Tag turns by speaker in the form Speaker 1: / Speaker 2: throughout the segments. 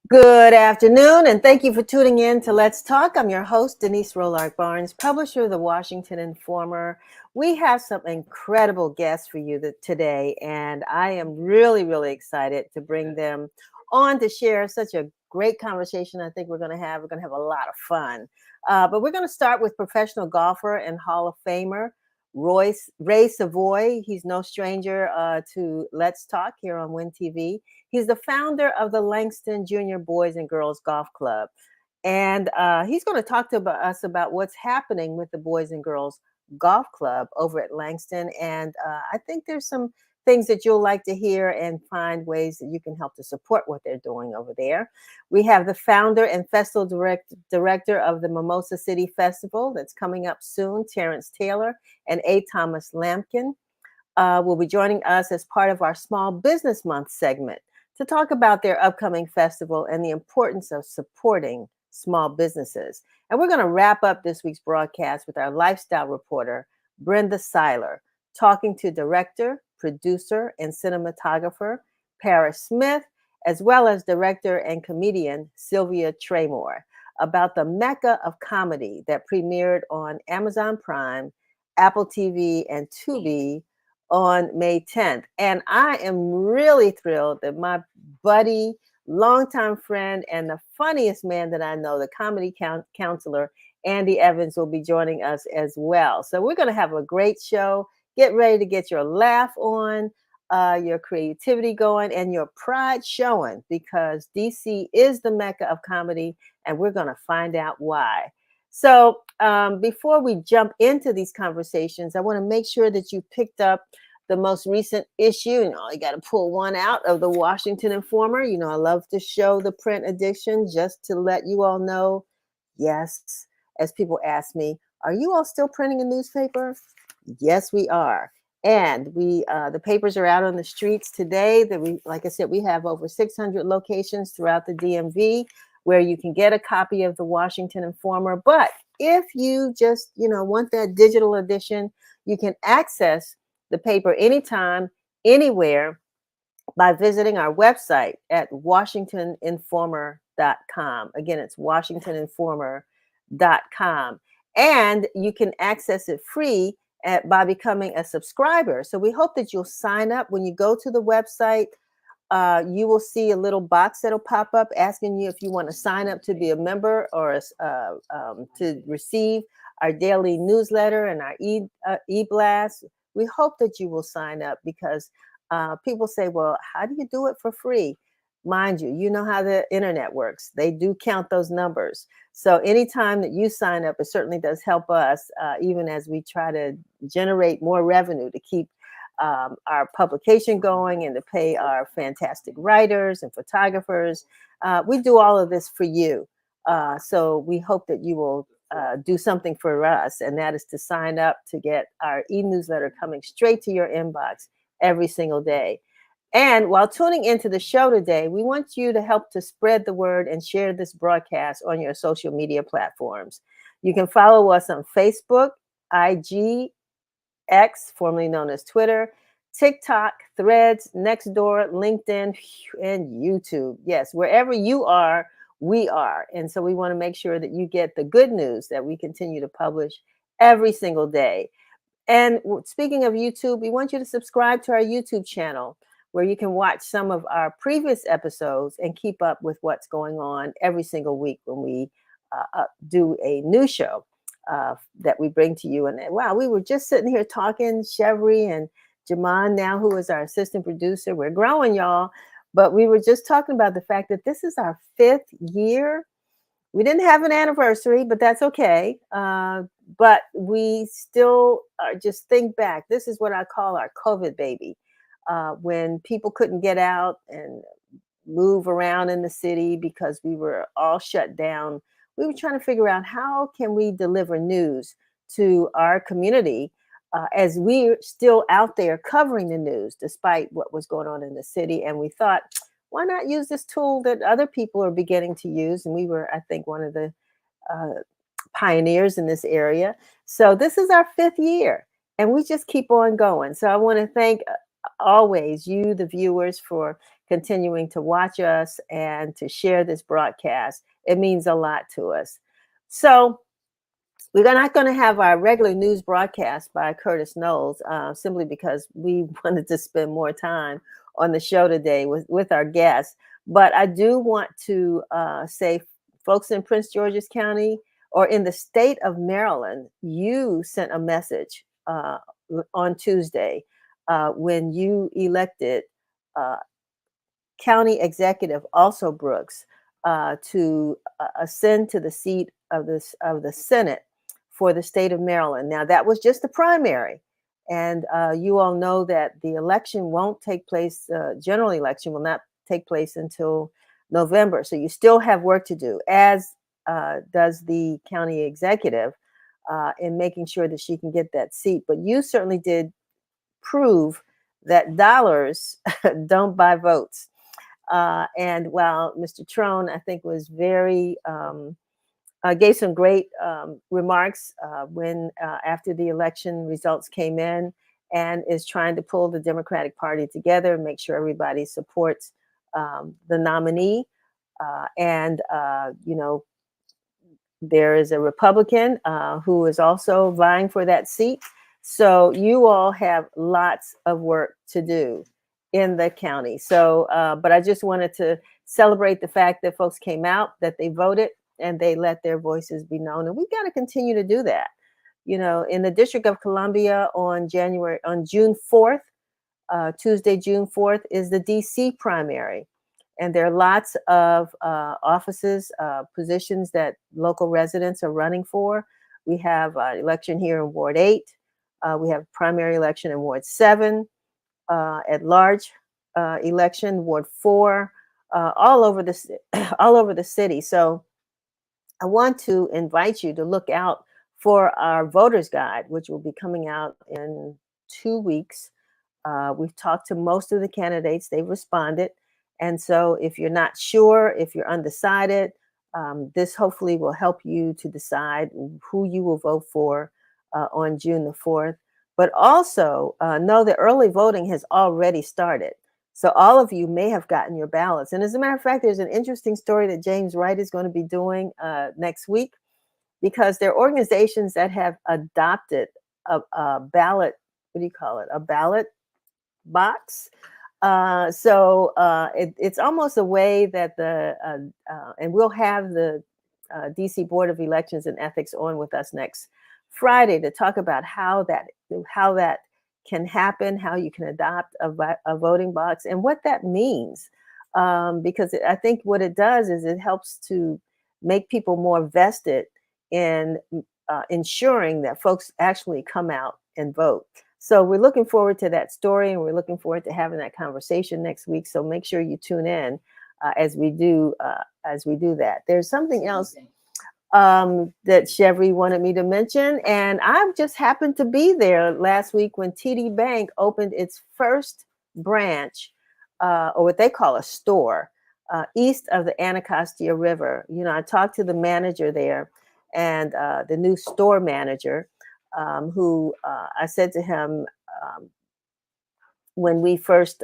Speaker 1: Good afternoon, and thank you for tuning in to Let's Talk. I'm your host, Denise Rolark Barnes, publisher of the Washington Informer. We have some incredible guests for you today, and I am really excited to bring them on to share such a great conversation. I think we're going to have. We're going to have a lot of fun. But we're going to start with professional golfer and Hall of Famer Ray Savoy. He's no stranger to Let's Talk here on Win TV. He's the founder of the Langston Junior Boys and Girls Golf Club. And he's going to talk to us about what's happening with the Boys and Girls Golf Club over at Langston. And I think there's some things that you'll like to hear and find ways that you can help to support what they're doing over there. We have the founder and festival director of the MimosaCity Festival that's coming up soon, Tarrance Taylor, and A. Thomas Lampkin will be joining us as part of our Small Business Month segment to talk about their upcoming festival and the importance of supporting small businesses. And we're going to wrap up this week's broadcast with our lifestyle reporter, Brenda Seiler, talking to director, producer, and cinematographer Parrish Smith, as well as director and comedian Sylvia Traymore, about the Mecca of Comedy that premiered on Amazon Prime, Apple TV, and Tubi on May 10th. And I am really thrilled that my buddy, longtime friend, and the funniest man that I know, the comedy counselor, Andy Evans, will be joining us as well. So we're going to have a great show. Get ready to get your laugh on, your creativity going, and your pride showing, because DC is the Mecca of comedy, and we're going to find out why. So before we jump into these conversations, I want to make sure that you picked up the most recent issue. You got to pull one out of the Washington Informer. I love to show the print edition just to let you all know, yes, as people ask me, are you all still printing a newspaper? Yes, we are. And the papers are out on the streets today. Like I said, we have over 600 locations throughout the DMV where you can get a copy of the Washington Informer. But if you just, want that digital edition, you can access the paper anytime, anywhere by visiting our website at WashingtonInformer.com. Again, it's WashingtonInformer.com. And you can access it free by becoming a subscriber. So we hope that you'll sign up. When you go to the website, you will see a little box that'll pop up asking you if you want to sign up to be a member or to receive our daily newsletter and our e-blast. We hope that you will sign up because people say, well, how do you do it for free? Mind you, you know how the internet works. They do count those numbers. So anytime that you sign up, it certainly does help us, even as we try to generate more revenue to keep our publication going and to pay our fantastic writers and photographers. We do all of this for you. So we hope that you will do something for us, and that is to sign up to get our e-newsletter coming straight to your inbox every single day. And while tuning into the show today, we want you to help to spread the word and share this broadcast on your social media platforms. You can follow us on Facebook, IG, X, formerly known as Twitter, TikTok, Threads, Nextdoor, LinkedIn, and YouTube. Yes, wherever you are, we are. And so we want to make sure that you get the good news that we continue to publish every single day. And speaking of YouTube, we want you to subscribe to our YouTube channel where you can watch some of our previous episodes and keep up with what's going on every single week when we do a new show that we bring to you. And wow, we were just sitting here talking, Chevry and Jaman now, who is our assistant producer. We're growing, y'all. But we were just talking about the fact that this is our 5th year. We didn't have an anniversary, but that's okay. But we still just think back. This is what I call our COVID baby. When people couldn't get out and move around in the city because we were all shut down, we were trying to figure out how can we deliver news to our community as we're still out there covering the news despite what was going on in the city. And we thought, why not use this tool that other people are beginning to use? And we were, I think, one of the pioneers in this area. So this is our 5th year, and we just keep on going. So I want to thank always you, the viewers, for continuing to watch us and to share this broadcast. It means a lot to us. So, we're not going to have our regular news broadcast by Curtis Knowles, simply because we wanted to spend more time on the show today with our guests. But I do want to say, folks in Prince George's County or in the state of Maryland, you sent a message on Tuesday when you elected uh, County Executive Also Brooks to ascend to the seat of the Senate for the state of Maryland. Now that was just the primary, and you all know that the election won't take place. General election will not take place until November, so you still have work to do, as does the county executive, in making sure that she can get that seat. But you certainly did prove that dollars don't buy votes. And while Mr. Trone, I think, was very gave some great remarks when after the election results came in, and is trying to pull the Democratic Party together and make sure everybody supports the nominee. And you know, there is a Republican who is also vying for that seat. So you all have lots of work to do in the county. So, but I just wanted to celebrate the fact that folks came out, that they voted, and they let their voices be known. And we've got to continue to do that. You know, in the District of Columbia on June 4th, Tuesday, June 4th, is the DC primary. And there are lots of offices, positions that local residents are running for. We have election here in Ward 8. We have primary election in Ward 7, at large election, Ward 4, all over all over the city. So I want to invite you to look out for our voters guide, which will be coming out in 2 weeks. We've talked to most of the candidates, they've responded. And so if you're not sure, if you're undecided, this hopefully will help you to decide who you will vote for on June the 4th. But also know that early voting has already started. So all of you may have gotten your ballots. And as a matter of fact, there's an interesting story that James Wright is going to be doing next week, because there are organizations that have adopted a ballot, what do you call it? A ballot box. It's almost a way that and we'll have the DC Board of Elections and Ethics on with us next Friday to talk about how that can happen, how you can adopt a voting box, and what that means. Because I think what it does is it helps to make people more vested in ensuring that folks actually come out and vote. So we're looking forward to that story, and we're looking forward to having that conversation next week. So make sure you tune in as we do that. There's something else that Chevy wanted me to mention, and I just happened to be there last week when TD Bank opened its first branch, or what they call a store, east of the Anacostia River. You know, I talked to the manager there, and the new store manager, who I said to him when we first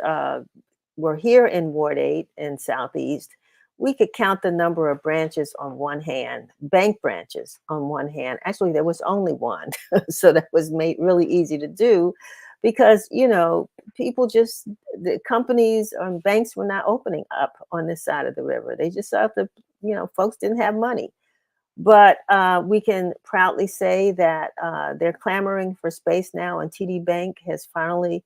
Speaker 1: were here in Ward 8 in Southeast, we could count the number of branches on one hand, bank branches on one hand. Actually, there was only one. So that was made really easy to do because, you know, the companies and banks were not opening up on this side of the river. They just thought that, you know, folks didn't have money. But we can proudly say that they're clamoring for space now, and TD Bank has finally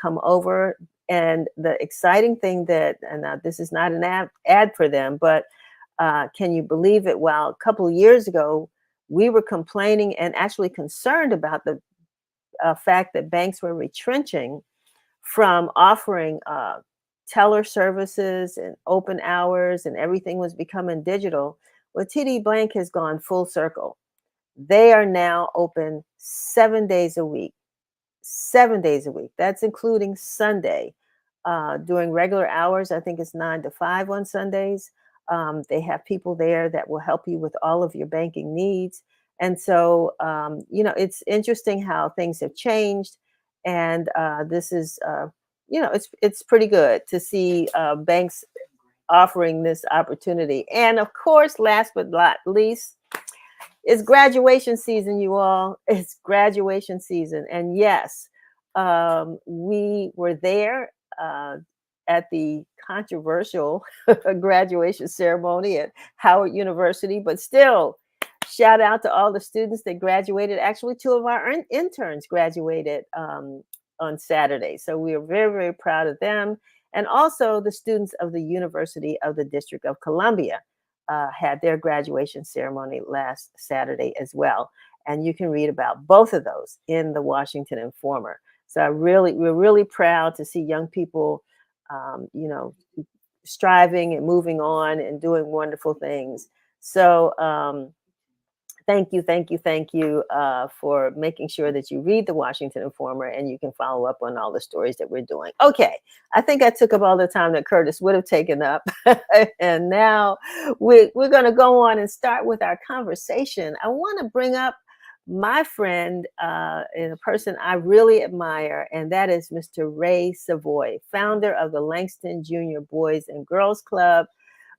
Speaker 1: come over. And the exciting thing and this is not an ad for them, but can you believe it? Well, a couple of years ago, we were complaining and actually concerned about the fact that banks were retrenching from offering teller services and open hours, and everything was becoming digital. Well, TD Bank has gone full circle. They are now open 7 days a week. 7 days a week. That's including Sunday. During regular hours, I think it's 9 to 5 on Sundays. They have people there that will help you with all of your banking needs. And so, you know, it's interesting how things have changed. And this is it's pretty good to see banks offering this opportunity. And of course, last but not least, it's graduation season, you all. It's graduation season. And yes, we were there at the controversial graduation ceremony at Howard University, but still, shout out to all the students that graduated. Actually, two of our interns graduated on Saturday. So we are very, very proud of them. And also the students of the University of the District of Columbia had their graduation ceremony last Saturday as well. And you can read about both of those in the Washington Informer. So we're really proud to see young people, you know, striving and moving on and doing wonderful things. So thank you for making sure that you read the Washington Informer and you can follow up on all the stories that we're doing. Okay, I think I took up all the time that Curtis would have taken up. And now we're going to go on and start with our conversation. I want to bring up my friend and a person I really admire, and that is Mr. Ray Savoy, founder of the Langston Junior Boys and Girls Club.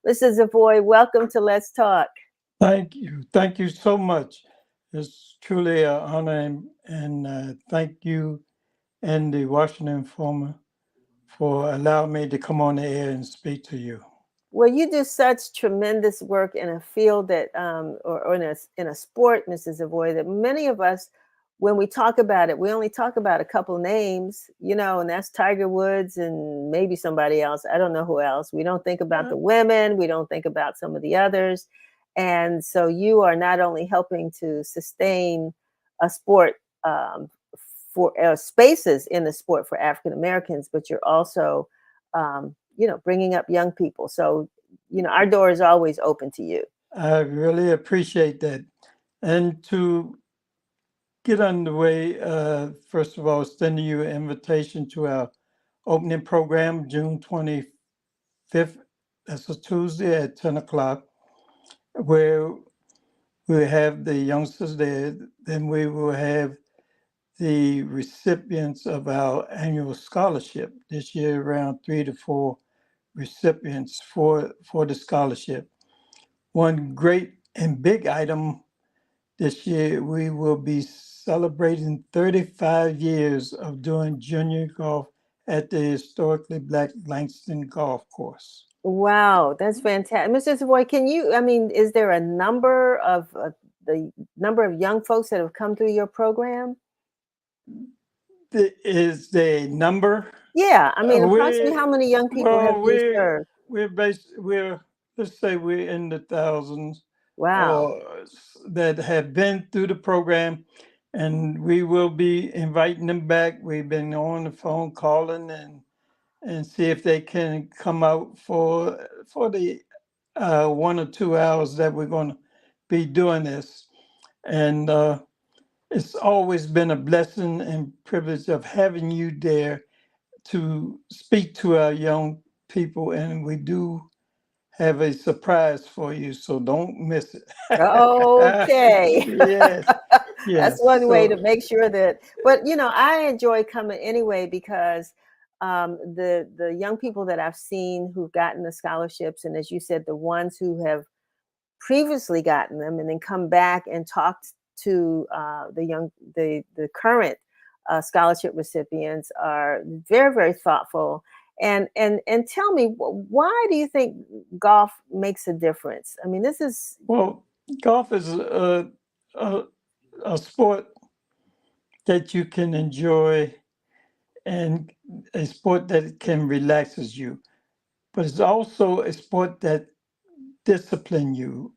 Speaker 1: Mr. Savoy, welcome to Let's Talk.
Speaker 2: Thank you. Thank you so much. It's truly an honor, and thank you and the Washington Informer for allowing me to come on the air and speak to you.
Speaker 1: Well, you do such tremendous work in a field that, or in a sport, Mrs. Avoy, that many of us, when we talk about it, we only talk about a couple names, and that's Tiger Woods and maybe somebody else. I don't know who else. We don't think about the women. We don't think about some of the others. And so you are not only helping to sustain a sport for spaces in the sport for African Americans, but you're also bringing up young people. So, our door is always open to you.
Speaker 2: I really appreciate that. And to get underway, first of all, sending you an invitation to our opening program, June 25th. That's a Tuesday at 10 o'clock, where we have the youngsters there. Then we will have the recipients of our annual scholarship. This year, around 3 to 4 recipients for the scholarship. One great and big item this year, we will be celebrating 35 years of doing junior golf at the historically Black Langston Golf Course.
Speaker 1: Wow, that's fantastic. Mr. Savoy, is there a number of the number of young folks that have come through your program?
Speaker 2: Is the number?
Speaker 1: Yeah, approximately how many young people have you served?
Speaker 2: We're let's say we're in the thousands.
Speaker 1: Wow.
Speaker 2: That have been through the program, and we will be inviting them back. We've been on the phone calling and see if they can come out for the 1 or 2 hours that we're going to be doing this. And it's always been a blessing and privilege of having you there to speak to our young people, and we do have a surprise for you, so don't miss it.
Speaker 1: Okay.
Speaker 2: Yes,
Speaker 1: That's
Speaker 2: yes.
Speaker 1: one way to
Speaker 2: So,
Speaker 1: make sure that, but I enjoy coming anyway because the young people that I've seen who've gotten the scholarships, and as you said, the ones who have previously gotten them and then come back and talked to the current scholarship recipients are very, very thoughtful. And tell me, why do you think golf makes a difference? This is
Speaker 2: well, golf is a, a sport that you can enjoy and a sport that can relaxes you, but it's also a sport that discipline you.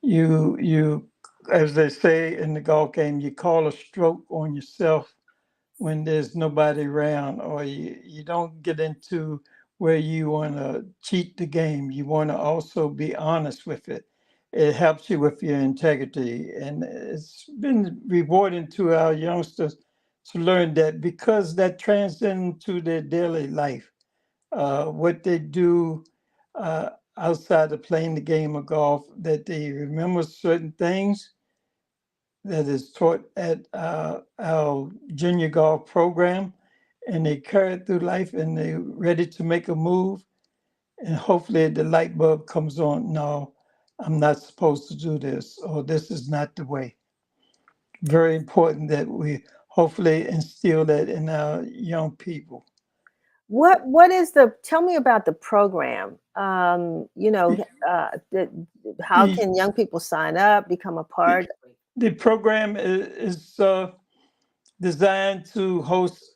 Speaker 2: You, as they say in the golf game, you call a stroke on yourself when there's nobody around, or you don't get into where you want to cheat the game. You want to also be honest with it. It helps you with your integrity. And it's been rewarding to our youngsters to learn that, because that transcends to their daily life. What they do uh, outside of playing the game of golf, that they remember certain things that is taught at our junior golf program, and they carry it through life, and they're ready to make a move, and hopefully the light bulb comes on. No, I'm not supposed to do this, or this is not the way. Very important that we hopefully instill that in our young people.
Speaker 1: What is the tell me about the program.
Speaker 2: The,
Speaker 1: How
Speaker 2: the,
Speaker 1: can young people sign up, become a
Speaker 2: the,
Speaker 1: part?
Speaker 2: the program is designed to host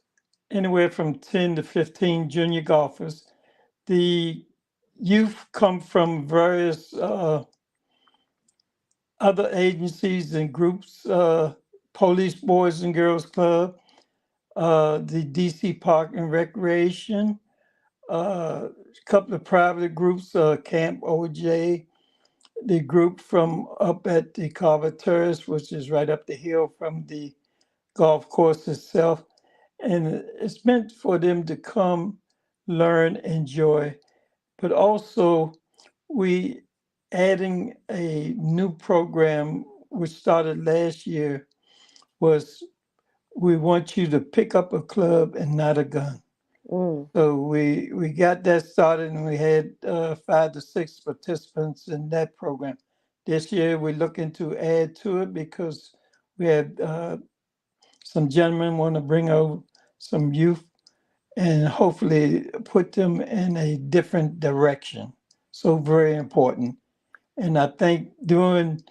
Speaker 2: anywhere from 10 to 15 junior golfers. The youth come from various other agencies and groups, Police Boys and Girls Club, the DC Park and Recreation, a couple of private groups, Camp OJ, the group from up at the Carver Terrace, which is right up the hill from the golf course itself. And it's meant for them to come, learn, enjoy, but also we adding a new program which started last year was we want you to pick up a club and not a gun.
Speaker 1: Mm.
Speaker 2: So we got that started, and we had 5 to 6 participants in that program. This year we're looking to add to it because we had some gentlemen want to bring out some youth and hopefully put them in a different direction. So very important. And I think doing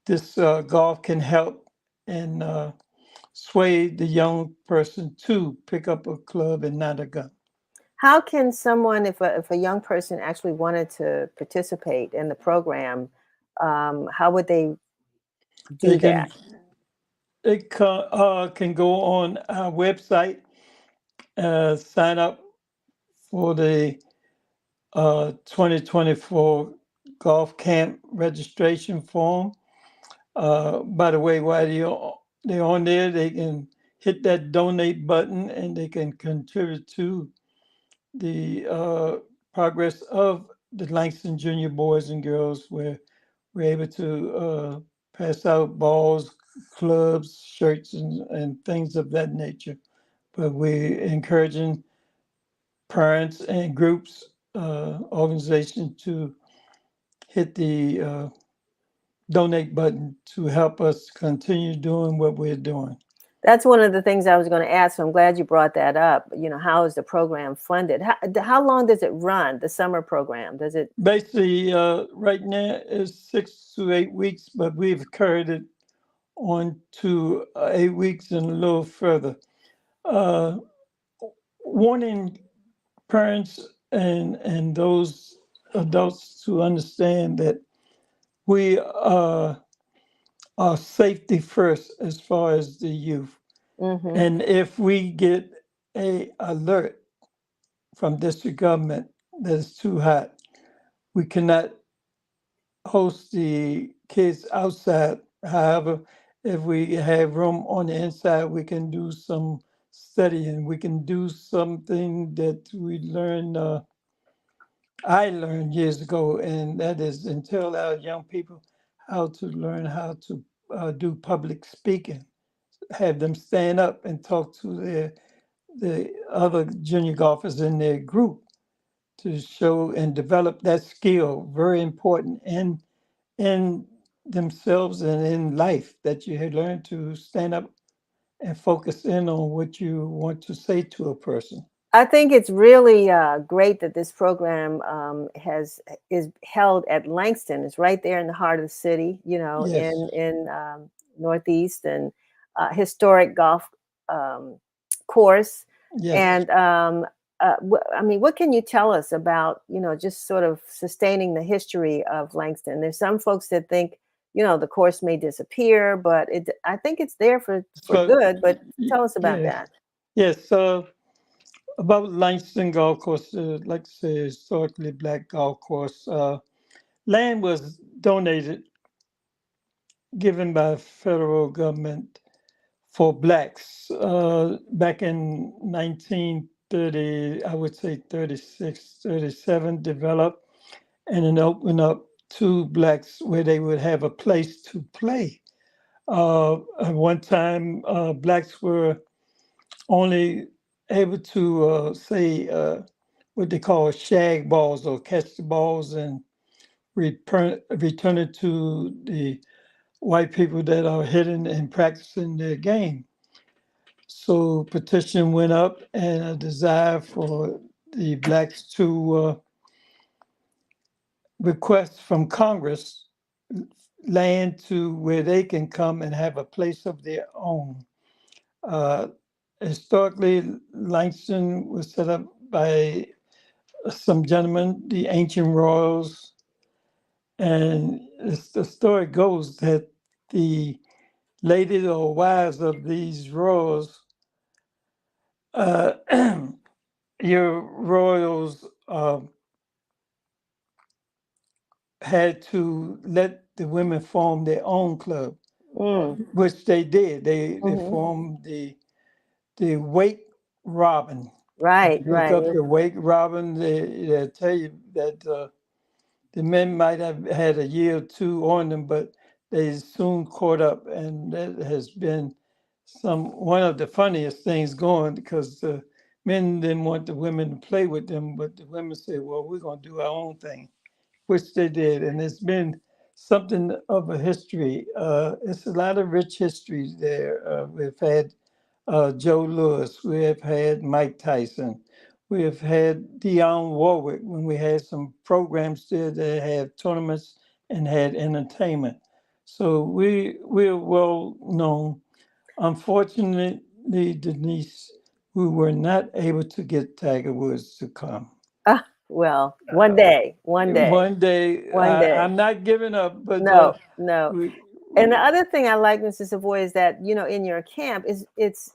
Speaker 2: this golf can help and sway the young person to pick up a club and not a gun.
Speaker 1: How can someone, if a young person actually wanted to participate in the program, how would they
Speaker 2: They
Speaker 1: do that?
Speaker 2: can can go on our website, sign up for the 2024 golf camp registration form. By the way, while they're on there, they can hit that donate button and they can contribute to the progress of the Langston Junior Boys and Girls, where we're able to pass out balls, clubs, shirts, and things of that nature. But we're encouraging parents and groups, organizations to hit the donate button to help us continue doing what we're doing.
Speaker 1: That's one of the things I was going to ask. So I'm glad you brought that up. How is the program funded? How long does it run? The summer program, does it?
Speaker 2: Basically, right now is 6 to 8 weeks, but we've carried it on to 8 weeks and a little further. Uh, Wanting parents and those adults to understand that we are safety first as far as the youth.
Speaker 1: Mm-hmm.
Speaker 2: And if we get a alert from district government that it's too hot, we cannot host the kids outside. However, if we have room on the inside, we can do some studying. We can do something that we learned, I learned years ago, and that is and tell our young people how to learn how to do public speaking. Have them stand up and talk to the other junior golfers in their group to show and develop that skill. Very important in themselves and in life that you had learned to stand up and focus in on what you want to say to a person.
Speaker 1: I think it's really great that this program is held at Langston. It's right there in the heart of the city,
Speaker 2: Yes,
Speaker 1: in Northeast and historic golf um, course.
Speaker 2: yes.
Speaker 1: And I mean, what can you tell us about just sort of sustaining the history of Langston? There's some folks that think the course may disappear, but I think it's there for
Speaker 2: So,
Speaker 1: good. But tell us about
Speaker 2: yes,
Speaker 1: that.
Speaker 2: yes. About Langston Golf Course, like I say, historically black golf course. Land was donated, given by federal government for blacks back in 1930, I would say 36, 37, developed and then opened up to blacks where they would have a place to play. At one time, blacks were only able to say what they call shag balls or catch the balls and return it to the white people that are hitting and practicing their game. So petition went up and a desire for the blacks to request from Congress land to where they can come and have a place of their own. Uh, Historically, Langston was set up by some gentlemen, the ancient royals, and the story goes that the ladies or wives of these royals, uh, your royals had to let the women form their own club,
Speaker 1: Mm.
Speaker 2: which they did. They
Speaker 1: Hmm.
Speaker 2: formed the wake robin. If
Speaker 1: Right,
Speaker 2: you look
Speaker 1: right.
Speaker 2: up the wake robin, they tell you that the men might have had a year or two on them, but they soon caught up, and that has been one of the funniest things going because the men didn't want the women to play with them, but the women said, "Well, we're going to do our own thing," which they did, and it's been something of a history. It's a lot of rich history there. We've had Joe Louis, we have had Mike Tyson, we have had Dionne Warwick when we had some programs there that had tournaments and had entertainment. So we're well known. Unfortunately, Denise, we were not able to get Tiger Woods to come.
Speaker 1: Well, one day, one day,
Speaker 2: One day,
Speaker 1: one day.
Speaker 2: I'm not giving up, but
Speaker 1: No, no.
Speaker 2: we,
Speaker 1: And the
Speaker 2: we
Speaker 1: other thing I like, Mr. Savoy, is that in your camp is it's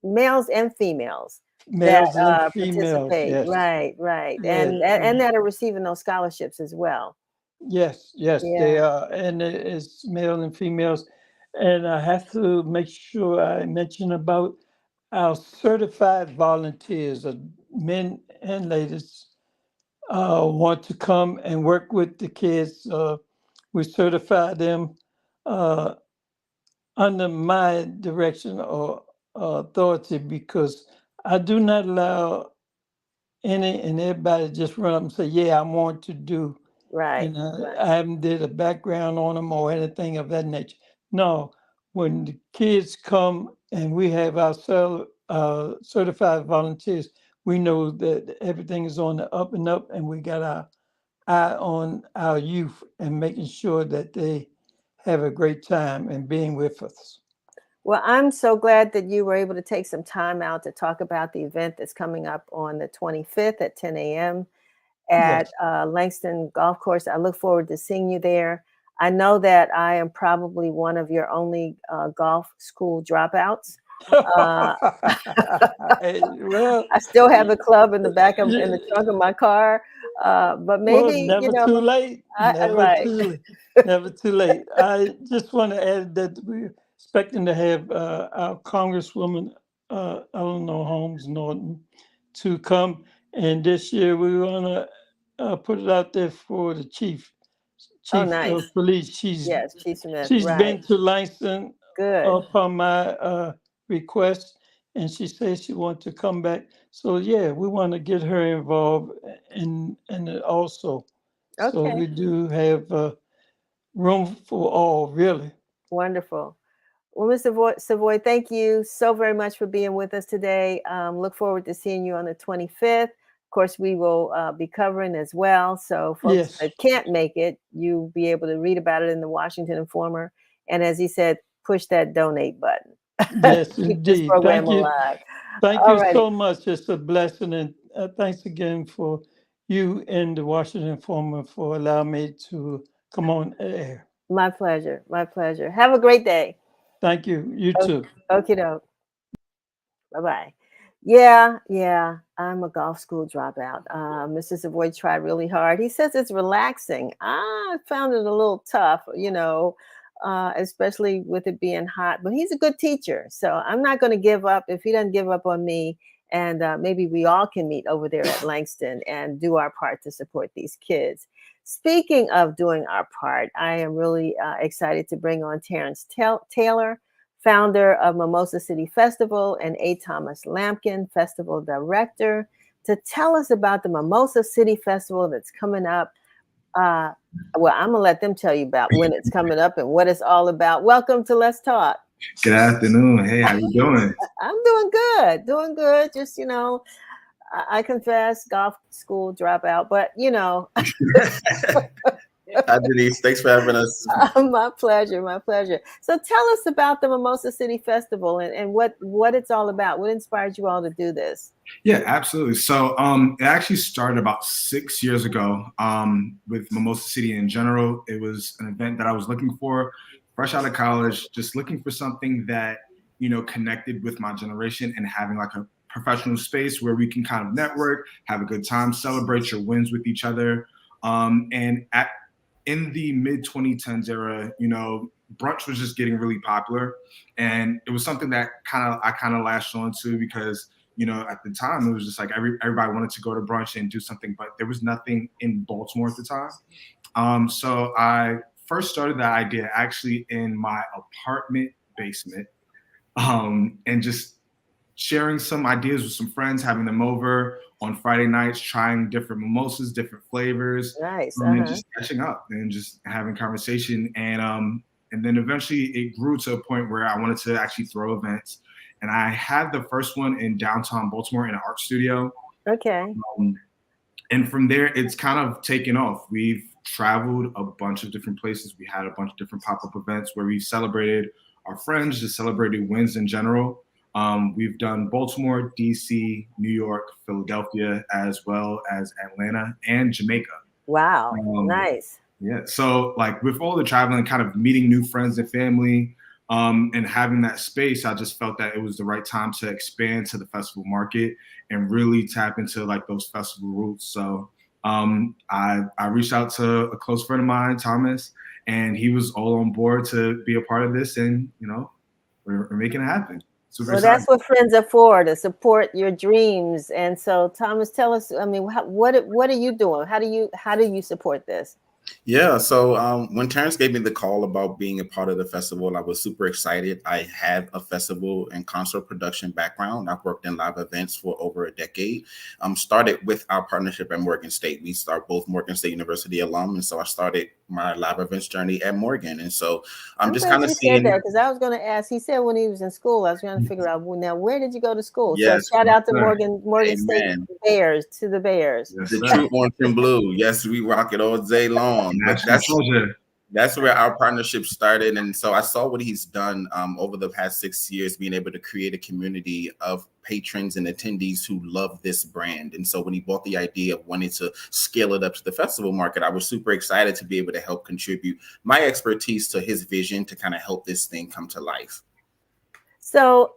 Speaker 1: males and females that
Speaker 2: males and females,
Speaker 1: participate.
Speaker 2: yes,
Speaker 1: Right, right,
Speaker 2: yeah,
Speaker 1: and that are receiving those scholarships as well.
Speaker 2: yes, yes, they
Speaker 1: Yeah.
Speaker 2: are, and it's male and females. And I have to make sure I mention about our certified volunteers, men and ladies, want to come and work with the kids. We certify them uh, under my direction or authority because I do not allow any and everybody just run up and say, "Yeah, I want to do,"
Speaker 1: Right,
Speaker 2: and
Speaker 1: right.
Speaker 2: I haven't did a background on them or anything of that nature. No, when the kids come and we have our certified volunteers, we know that everything is on the up and up, and we got our eye on our youth and making sure that they have a great time and being with us.
Speaker 1: Well, I'm so glad that you were able to take some time out to talk about the event that's coming up on the 25th at 10 a.m. at
Speaker 2: Yes.
Speaker 1: Langston Golf Course. I look forward to seeing you there. I know that I am probably one of your only golf school dropouts. Uh,
Speaker 2: Well,
Speaker 1: I still have the club in the back of in the trunk of my car, but
Speaker 2: well,
Speaker 1: maybe
Speaker 2: never too late. Never
Speaker 1: right.
Speaker 2: too late. Never too late. I just want to add that we're expecting to have our Congresswoman Eleanor Holmes Norton to come, and this year we want to put it out there for the
Speaker 1: Oh,
Speaker 2: chief of
Speaker 1: nice.
Speaker 2: police.
Speaker 1: Yes, Chief Smith.
Speaker 2: She's
Speaker 1: Right.
Speaker 2: been to Langston
Speaker 1: Good.
Speaker 2: upon my request, and she says she wants to come back. So yeah, we want to get her involved in it also. So
Speaker 1: Okay.
Speaker 2: we do have room for all, really.
Speaker 1: Wonderful. Well, Mr. Savoy, thank you so very much for being with us today. Look forward to seeing you on the 25th. Of course, we will be covering as well. So, folks
Speaker 2: Yes,
Speaker 1: that can't make it, you'll be able to read about it in the Washington Informer. And as he said, push that donate button.
Speaker 2: yes,
Speaker 1: Keep this
Speaker 2: indeed.
Speaker 1: program alive.
Speaker 2: Thank
Speaker 1: All
Speaker 2: you
Speaker 1: righty.
Speaker 2: so much. It's a blessing, and thanks again for you and the Washington Informer for allowing me to come on air.
Speaker 1: My pleasure. My pleasure. Have a great day.
Speaker 2: Thank you. You too.
Speaker 1: Okay, doke. Bye bye. Yeah, yeah. I'm a golf school dropout. Mr. Savoy tried really hard. He says it's relaxing. I found it a little tough, especially with it being hot. But he's a good teacher, so I'm not going to give up if he doesn't give up on me. And maybe we all can meet over there at Langston and do our part to support these kids. Speaking of doing our part, I am really excited to bring on Taylor, founder of Mimosa City Festival, and A. Thomas Lampkin, festival director, to tell us about the Mimosa City Festival that's coming up. Well, I'm gonna let them tell you about when it's coming up and what it's all about. Welcome to Let's Talk.
Speaker 3: Good afternoon. Hey, how you doing?
Speaker 1: I'm doing good, doing good. Just, I confess, golf school dropout, but
Speaker 4: Hi, Denise. Thanks for having us.
Speaker 1: My pleasure, my pleasure. So tell us about the Mimosa City Festival and what it's all about. What inspired you all to do this?
Speaker 3: Yeah, absolutely. So it actually started about 6 years ago with Mimosa City in general. It was an event that I was looking for, fresh out of college, just looking for something that, connected with my generation and having like a professional space where we can kind of network, have a good time, celebrate your wins with each other. In the mid 2010s era, brunch was just getting really popular, and it was something that I kind of latched on to because at the time it was just like everybody wanted to go to brunch and do something, but there was nothing in Baltimore at the time. So I first started that idea actually in my apartment basement, and just sharing some ideas with some friends, having them over on Friday nights, trying different mimosas, different flavors,
Speaker 1: Nice.
Speaker 3: and just catching up and just having conversation. And then eventually it grew to a point where I wanted to actually throw events. And I had the first one in downtown Baltimore in an art studio.
Speaker 1: Okay.
Speaker 3: And from there, it's kind of taken off. We've traveled a bunch of different places. We had a bunch of different pop-up events where we celebrated our friends, just celebrated wins in general. We've done Baltimore, DC, New York, Philadelphia, as well as Atlanta and Jamaica.
Speaker 1: Wow. Nice.
Speaker 3: Yeah. So like with all the traveling, kind of meeting new friends and family, and having that space, I just felt that it was the right time to expand to the festival market and really tap into like those festival roots. So I reached out to a close friend of mine, Thomas, and he was all on board to be a part of this, and we're making it happen.
Speaker 1: Well, that's what friends are for, to support your dreams. And so, Thomas, tell us. I mean, what are you doing? How do you support this?
Speaker 4: Yeah, so when Tarrance gave me the call about being a part of the festival, I was super excited. I have a festival and concert production background. I've worked in live events for over a decade. Started with our partnership at Morgan State. We are both Morgan State University alum, and so I started my live events journey at Morgan. And so I'm just kind of seeing
Speaker 1: that, because I was going to ask. He said when he was in school, I was trying to figure out, well, now where did you go to school?
Speaker 4: Yes,
Speaker 1: so shout out to Morgan State Bears, to the Bears.
Speaker 4: The true orange and blue. Yes, we rock it all day long. But that's where our partnership started. And so I saw what he's done over the past 6 years, being able to create a community of patrons and attendees who love this brand. And so when he bought the idea of wanting to scale it up to the festival market, I was super excited to be able to help contribute my expertise to his vision to kind of help this thing come to life.
Speaker 1: So,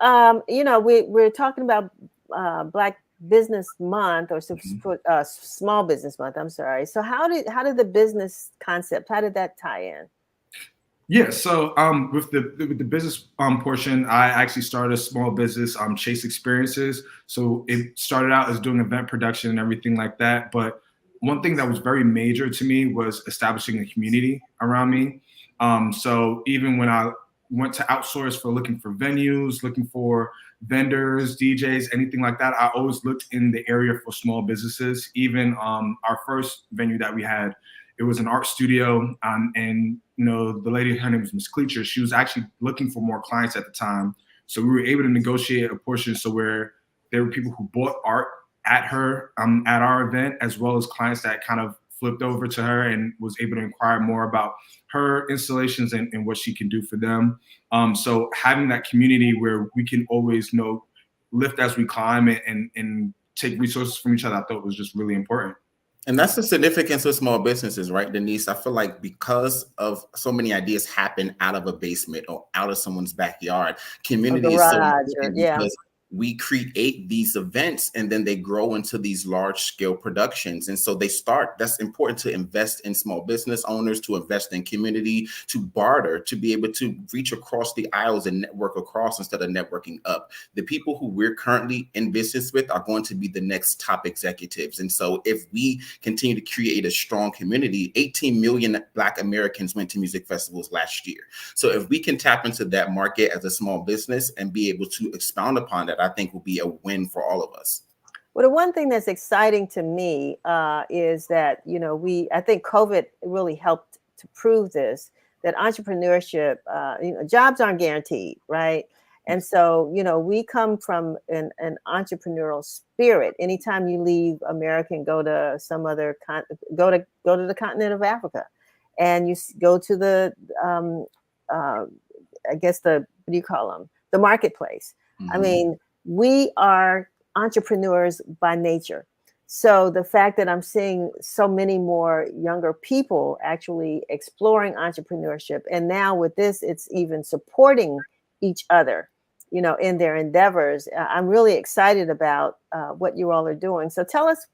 Speaker 1: we're talking about Black Business Month, or Small Business Month. I'm sorry. So how did the business concept, how did that tie in?
Speaker 3: Yeah. So with the business portion, I actually started a small business, Chase Experiences. So it started out as doing event production and everything like that. But one thing that was very major to me was establishing a community around me. So even when I went to outsource for looking for venues, looking for vendors, DJs, anything like that, I always looked in the area for small businesses. Even our first venue that we had, it was an art studio, and the lady, her name was Miss Cleacher. She was actually looking for more clients at the time, so we were able to negotiate a portion so where there were people who bought art at her at our event, as well as clients that kind of flipped over to her and was able to inquire more about her installations and what she can do for them. So having that community where we can always lift as we climb and take resources from each other, I thought was just really important.
Speaker 4: And that's the significance of small businesses, right, Denise? I feel like because of so many ideas happen out of a basement or out of someone's backyard, community is so important because we create these events and then they grow into these large scale productions. And so that's important to invest in small business owners, to invest in community, to barter, to be able to reach across the aisles and network across instead of networking up. The people who we're currently in business with are going to be the next top executives. And so if we continue to create a strong community, 18 million Black Americans went to music festivals last year. So if we can tap into that market as a small business and be able to expound upon that, I think will be a win for all of us.
Speaker 1: Well, the one thing that's exciting to me is that, I think COVID really helped to prove this, that entrepreneurship, jobs aren't guaranteed, right? And so, we come from an entrepreneurial spirit. Anytime you leave America and go to some other go to the continent of Africa, and you go to the I guess what do you call them? The marketplace. Mm-hmm. I mean, we are entrepreneurs by nature. So the fact that I'm seeing so many more younger people actually exploring entrepreneurship, and now with this, it's even supporting each other, in their endeavors. I'm really excited about what you all are doing. So tell us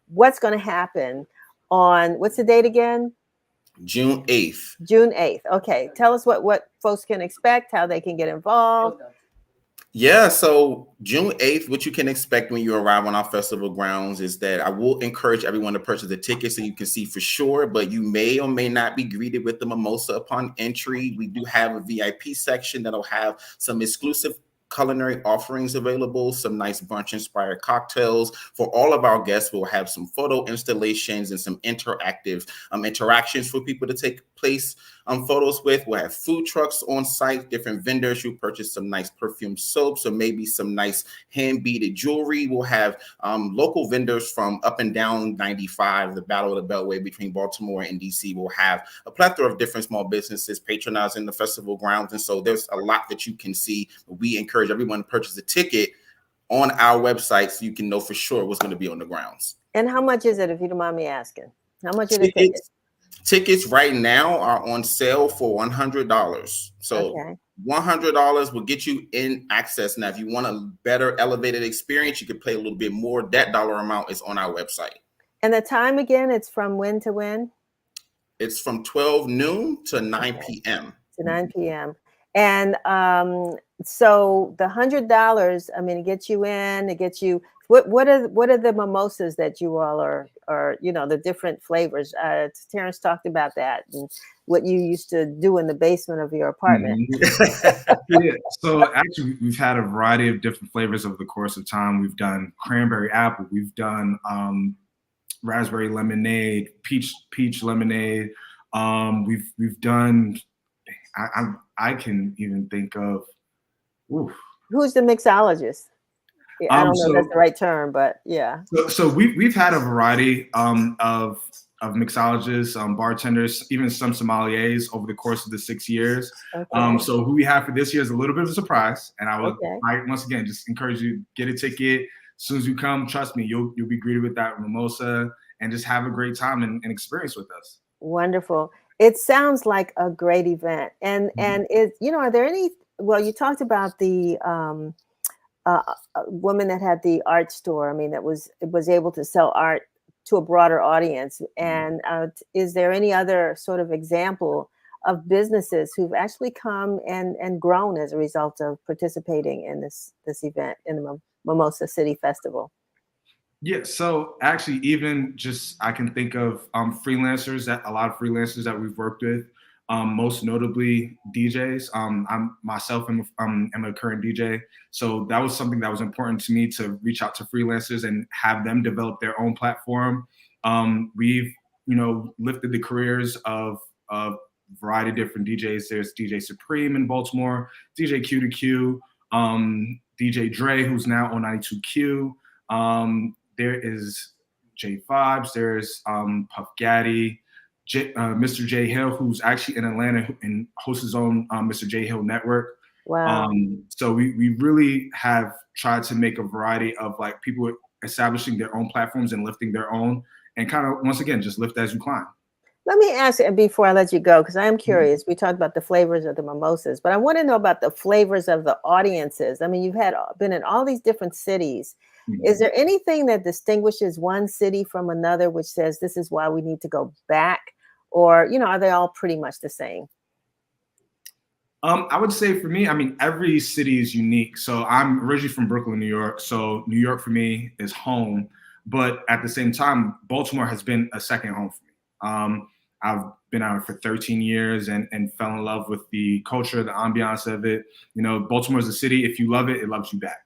Speaker 1: what's going to happen on, what's the date again?
Speaker 4: June 8th.
Speaker 1: June 8th. Okay. Tell us what folks can expect, how they can get involved.
Speaker 4: Yeah, so June 8th, what you can expect when you arrive on our festival grounds is that I will encourage everyone to purchase a ticket so you can see for sure, but you may or may not be greeted with the mimosa upon entry. We do have a VIP section that'll have some exclusive culinary offerings available, some nice brunch inspired cocktails. For all of our guests, we'll have some photo installations and some interactive interactions for people to take place photos with. We'll have food trucks on site, different vendors. You'll purchase some nice perfume soaps or maybe some nice hand beaded jewelry. We'll have local vendors from up and down 95, the Battle of the Beltway between Baltimore and DC. We'll have a plethora of different small businesses patronizing the festival grounds. And so there's a lot that you can see. We encourage everyone to purchase a ticket on our website so you can know for sure what's going to be on the grounds.
Speaker 1: And how much is it, if you don't mind me asking? How much are the tickets?
Speaker 4: Tickets right now are on sale for $100. So okay. $100 will get you in access. Now, if you want a better elevated experience, you could pay a little bit more. That dollar amount is on our website.
Speaker 1: And the time again, it's from when to when?
Speaker 4: It's from 12 noon to 9 p.m.
Speaker 1: To 9 p.m. And so the $100, I mean, it gets you in, it gets you, what are the mimosas that you all are the different flavors? Tarrance talked about that and what you used to do in the basement of your apartment.
Speaker 3: Mm-hmm. Yeah, so actually we've had a variety of different flavors over the course of time. We've done cranberry apple, we've done raspberry lemonade, peach lemonade. We've done, I can even think of, oof.
Speaker 1: Who's the mixologist? Yeah, I don't know if that's the right term, but yeah.
Speaker 3: So we've had a variety of mixologists, bartenders, even some sommeliers over the course of the 6 years. Okay. So who we have for this year is a little bit of a surprise, and I once again just encourage you, get a ticket. As soon as you come, trust me, you'll be greeted with that mimosa and just have a great time and experience with us.
Speaker 1: Wonderful. It sounds like a great event, and it, are there any? Well, you talked about the woman that had the art store. I mean, that was able to sell art to a broader audience. And is there any other sort of example of businesses who've actually come and grown as a result of participating in this event in the MimosaCity Festival?
Speaker 3: Yeah, so actually, even just I can think of freelancers, a lot of freelancers that we've worked with. Most notably DJs. I'm myself am a current DJ, so that was something that was important to me, to reach out to freelancers and have them develop their own platform. We've lifted the careers of a variety of different DJs. There's DJ Supreme in Baltimore, DJ Q2Q, DJ Dre, who's now on 92Q. There is J Vibes. There's Puff Gaddy. Mr. J Hill, who's actually in Atlanta and hosts his own Mr. J Hill network.
Speaker 1: Wow.
Speaker 3: So we really have tried to make a variety of like people establishing their own platforms and lifting their own, and kind of once again just lift as you climb.
Speaker 1: Let me ask you before I let you go, because I am curious. We talked about the flavors of the mimosas, but I want to know about the flavors of the audiences. I mean, you've been in all these different cities. Is there anything that distinguishes one city from another, which says this is why we need to go back? Or, are they all pretty much the same?
Speaker 3: I would say for me, I mean, every city is unique. So I'm originally from Brooklyn, New York. So New York for me is home. But at the same time, Baltimore has been a second home for me. I've been out for 13 years and fell in love with the culture, the ambiance of it. Baltimore is a city. If you love it, it loves you back.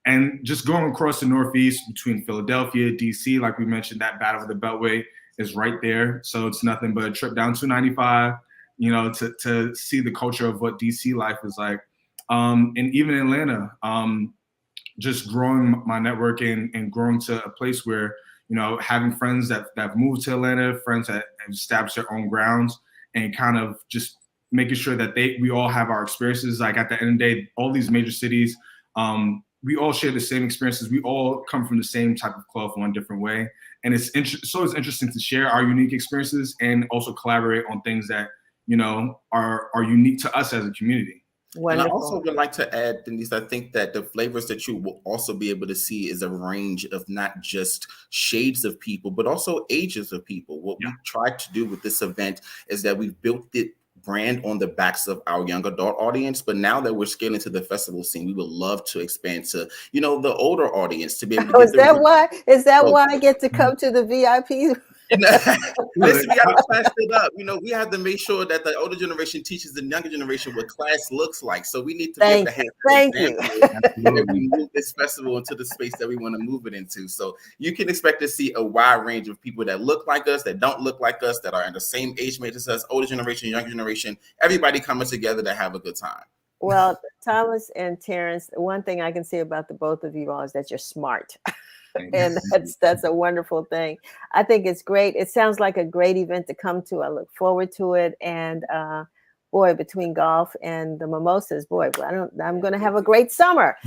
Speaker 3: And just going across the Northeast between Philadelphia, DC, like we mentioned, that Battle of the Beltway is right there. So it's nothing but a trip down 295, to see the culture of what DC life is like. And even Atlanta, just growing my network and growing to a place where, having friends that have moved to Atlanta, friends that have established their own grounds, and kind of just making sure that we all have our experiences. Like at the end of the day, all these major cities, we all share the same experiences. We all come from the same type of cloth one different way. And it's always interesting to share our unique experiences and also collaborate on things that, are unique to us as a community.
Speaker 1: Wonderful.
Speaker 4: And I also would like to add, Denise, I think that the flavors that you will also be able to see is a range of not just shades of people, but also ages of people. What we tried to do with this event is that we've built the brand on the backs of our young adult audience, but now that we're scaling to the festival scene, we would love to expand to, the older audience to be able to
Speaker 1: Is that why I get to come to the VIP?
Speaker 4: Listen, we got to class it up. We have to make sure that the older generation teaches the younger generation what class looks like. So we need to be able to have
Speaker 1: Thank you.
Speaker 4: That we move this festival into the space that we want to move it into. So you can expect to see a wide range of people that look like us, that don't look like us, that are in the same age range as us, older generation, younger generation, everybody coming together to have a good time.
Speaker 1: Well, Thomas and Tarrance, one thing I can say about the both of you all is that you're smart. And that's a wonderful thing. I think it's great. It sounds like a great event to come to. I look forward to it. And boy, between golf and the mimosas, boy, I'm going to have a great summer.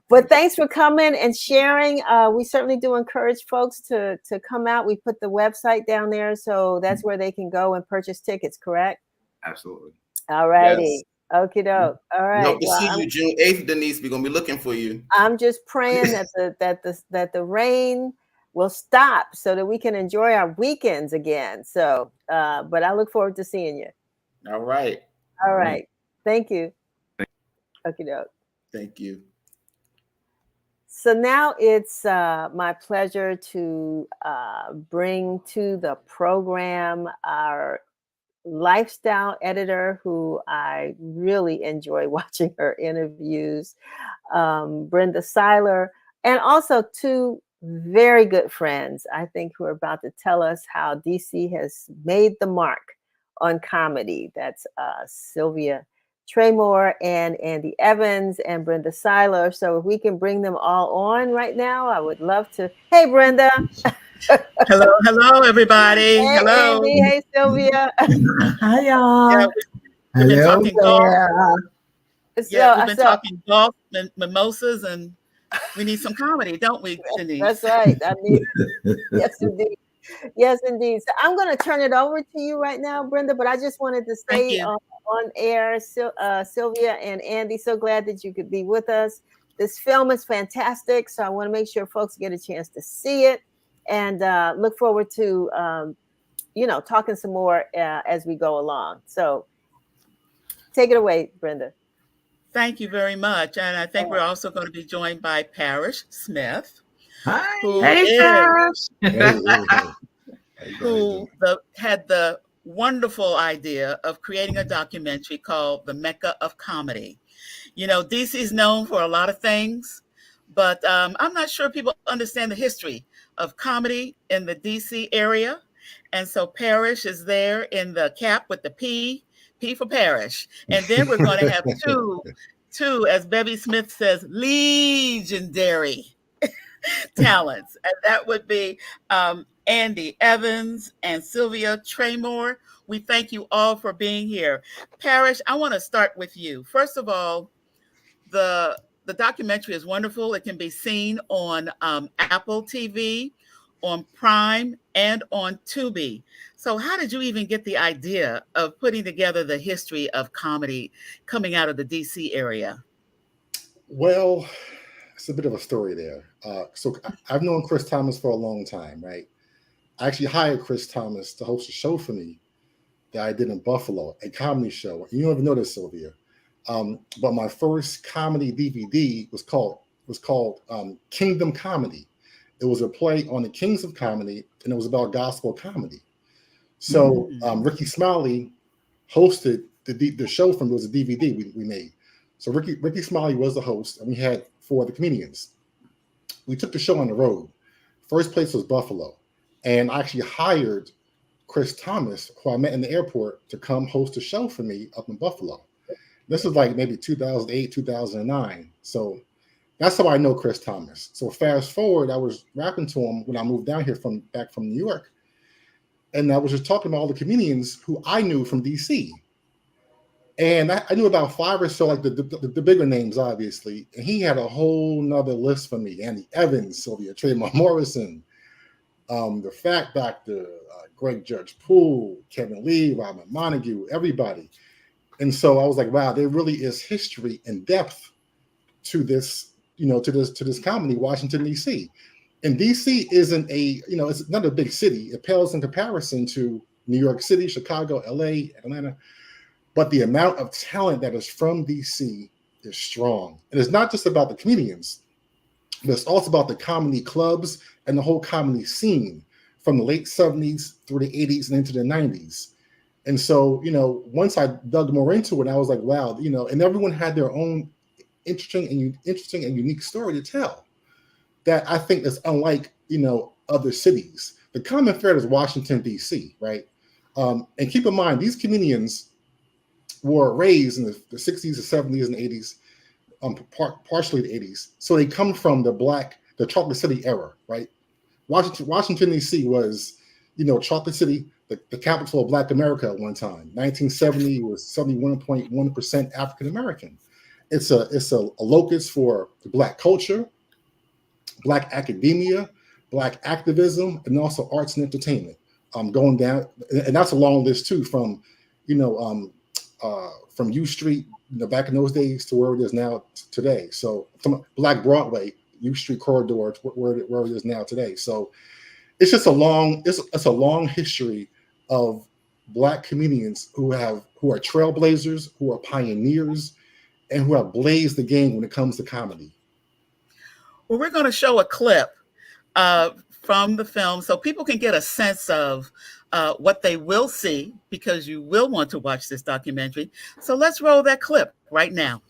Speaker 1: But thanks for coming and sharing. We certainly do encourage folks to come out. We put the website down there, so that's where they can go and purchase tickets, correct?
Speaker 3: Absolutely.
Speaker 1: All righty.
Speaker 4: Yes.
Speaker 1: Okie doke. All right.
Speaker 4: We hope to see you June 8th, Denise. We're gonna be looking for you.
Speaker 1: I'm just praying that the rain will stop so that we can enjoy our weekends again. So, but I look forward to seeing you.
Speaker 4: All right.
Speaker 1: All right. Thank you. Okie doke.
Speaker 4: Thank you.
Speaker 1: So now it's my pleasure to bring to the program our lifestyle editor, who I really enjoy watching her interviews, Brenda Seiler, and also two very good friends, I think, who are about to tell us how DC has made the mark on comedy. That's Sylvia Traymore and Andy Evans and Brenda Seiler. So if we can bring them all on right now, I would love to. Hey, Brenda.
Speaker 5: Hello, everybody.
Speaker 1: Hey,
Speaker 5: Hello.
Speaker 1: Andy. Hey, Sylvia.
Speaker 5: Hi, y'all. Yeah, we've been talking golf. Yeah, we've been talking golf and mimosas, and we need some comedy, don't we, Denise?
Speaker 1: That's right. I mean, yes, indeed. Yes, indeed. So I'm going to turn it over to you right now, Brenda, but I just wanted to say on air, Sylvia and Andy, so glad that you could be with us. This film is fantastic, so I want to make sure folks get a chance to see it, and look forward to, talking some more as we go along. So take it away, Brenda.
Speaker 5: Thank you very much. And I think we're also going to be joined by Parrish Smith.
Speaker 6: Hi.
Speaker 5: Who had the wonderful idea of creating a documentary called The Mecca of Comedy. DC is known for a lot of things, but I'm not sure people understand the history of comedy in the DC area. And so Parrish is there in the cap with the P for Parrish. And then we're going to have two, as Bevy Smith says, legendary talents. And that would be Andy Evans and Sylvia Traymore. We thank you all for being here. Parrish, I want to start with you. First of all, the documentary is wonderful. It can be seen on Apple TV, on Prime, and on Tubi. So how did you even get the idea of putting together the history of comedy coming out of the DC area?
Speaker 6: Well, it's a bit of a story there. So I've known Chris Thomas for a long time, right? I actually hired Chris Thomas to host a show for me that I did in Buffalo, a comedy show. You don't even know this, Sylvia. But my first comedy DVD was called Kingdom Comedy. It was a play on the kings of comedy, and it was about gospel comedy. So Ricky Smiley hosted the show from, it was a DVD we made. So Ricky Smiley was the host, and we had 4 of the comedians. We took the show on the road. First place was Buffalo. And I actually hired Chris Thomas, who I met in the airport, to come host a show for me up in Buffalo. This is like maybe 2008, 2009. So that's how I know Chris Thomas. So fast forward, I was rapping to him when I moved down here back from New York. And I was just talking about all the comedians who I knew from DC. And I knew about 5 or so, like the bigger names, obviously. And he had a whole nother list for me. Andy Evans, Sylvia Traymore Morrison, the Fat Doctor, Greg Judge Poole, Kevin Lee, Robin Montague, everybody. And so I was like, wow, there really is history and depth to this, to this comedy, Washington, D.C. And D.C. isn't it's not a big city. It pales in comparison to New York City, Chicago, L.A., Atlanta. But the amount of talent that is from D.C. is strong. And it's not just about the comedians, but it's also about the comedy clubs and the whole comedy scene from the late 70s through the 80s and into the 90s. And so, once I dug more into it, I was like, wow, and everyone had their own interesting and unique story to tell that I think is unlike, other cities. The common thread is Washington, D.C., right? And keep in mind, these comedians were raised in the 60s, the 70s, and 80s, partially the 80s. So they come from the Chocolate City era, right? Washington, D.C. was, Chocolate City, the capital of Black America at one time. 1970 was 71.1% African American. It's a locus for the Black culture, Black academia, Black activism, and also arts and entertainment. Going down, and that's a long list too, from U Street, back in those days to where it is now today. So from Black Broadway, U Street corridor to where it is now today. So it's just a long history of Black comedians who are trailblazers, who are pioneers, and who have blazed the game when it comes to comedy.
Speaker 5: Well, we're going to show a clip from the film so people can get a sense of what they will see, because you will want to watch this documentary. So let's roll that clip right now.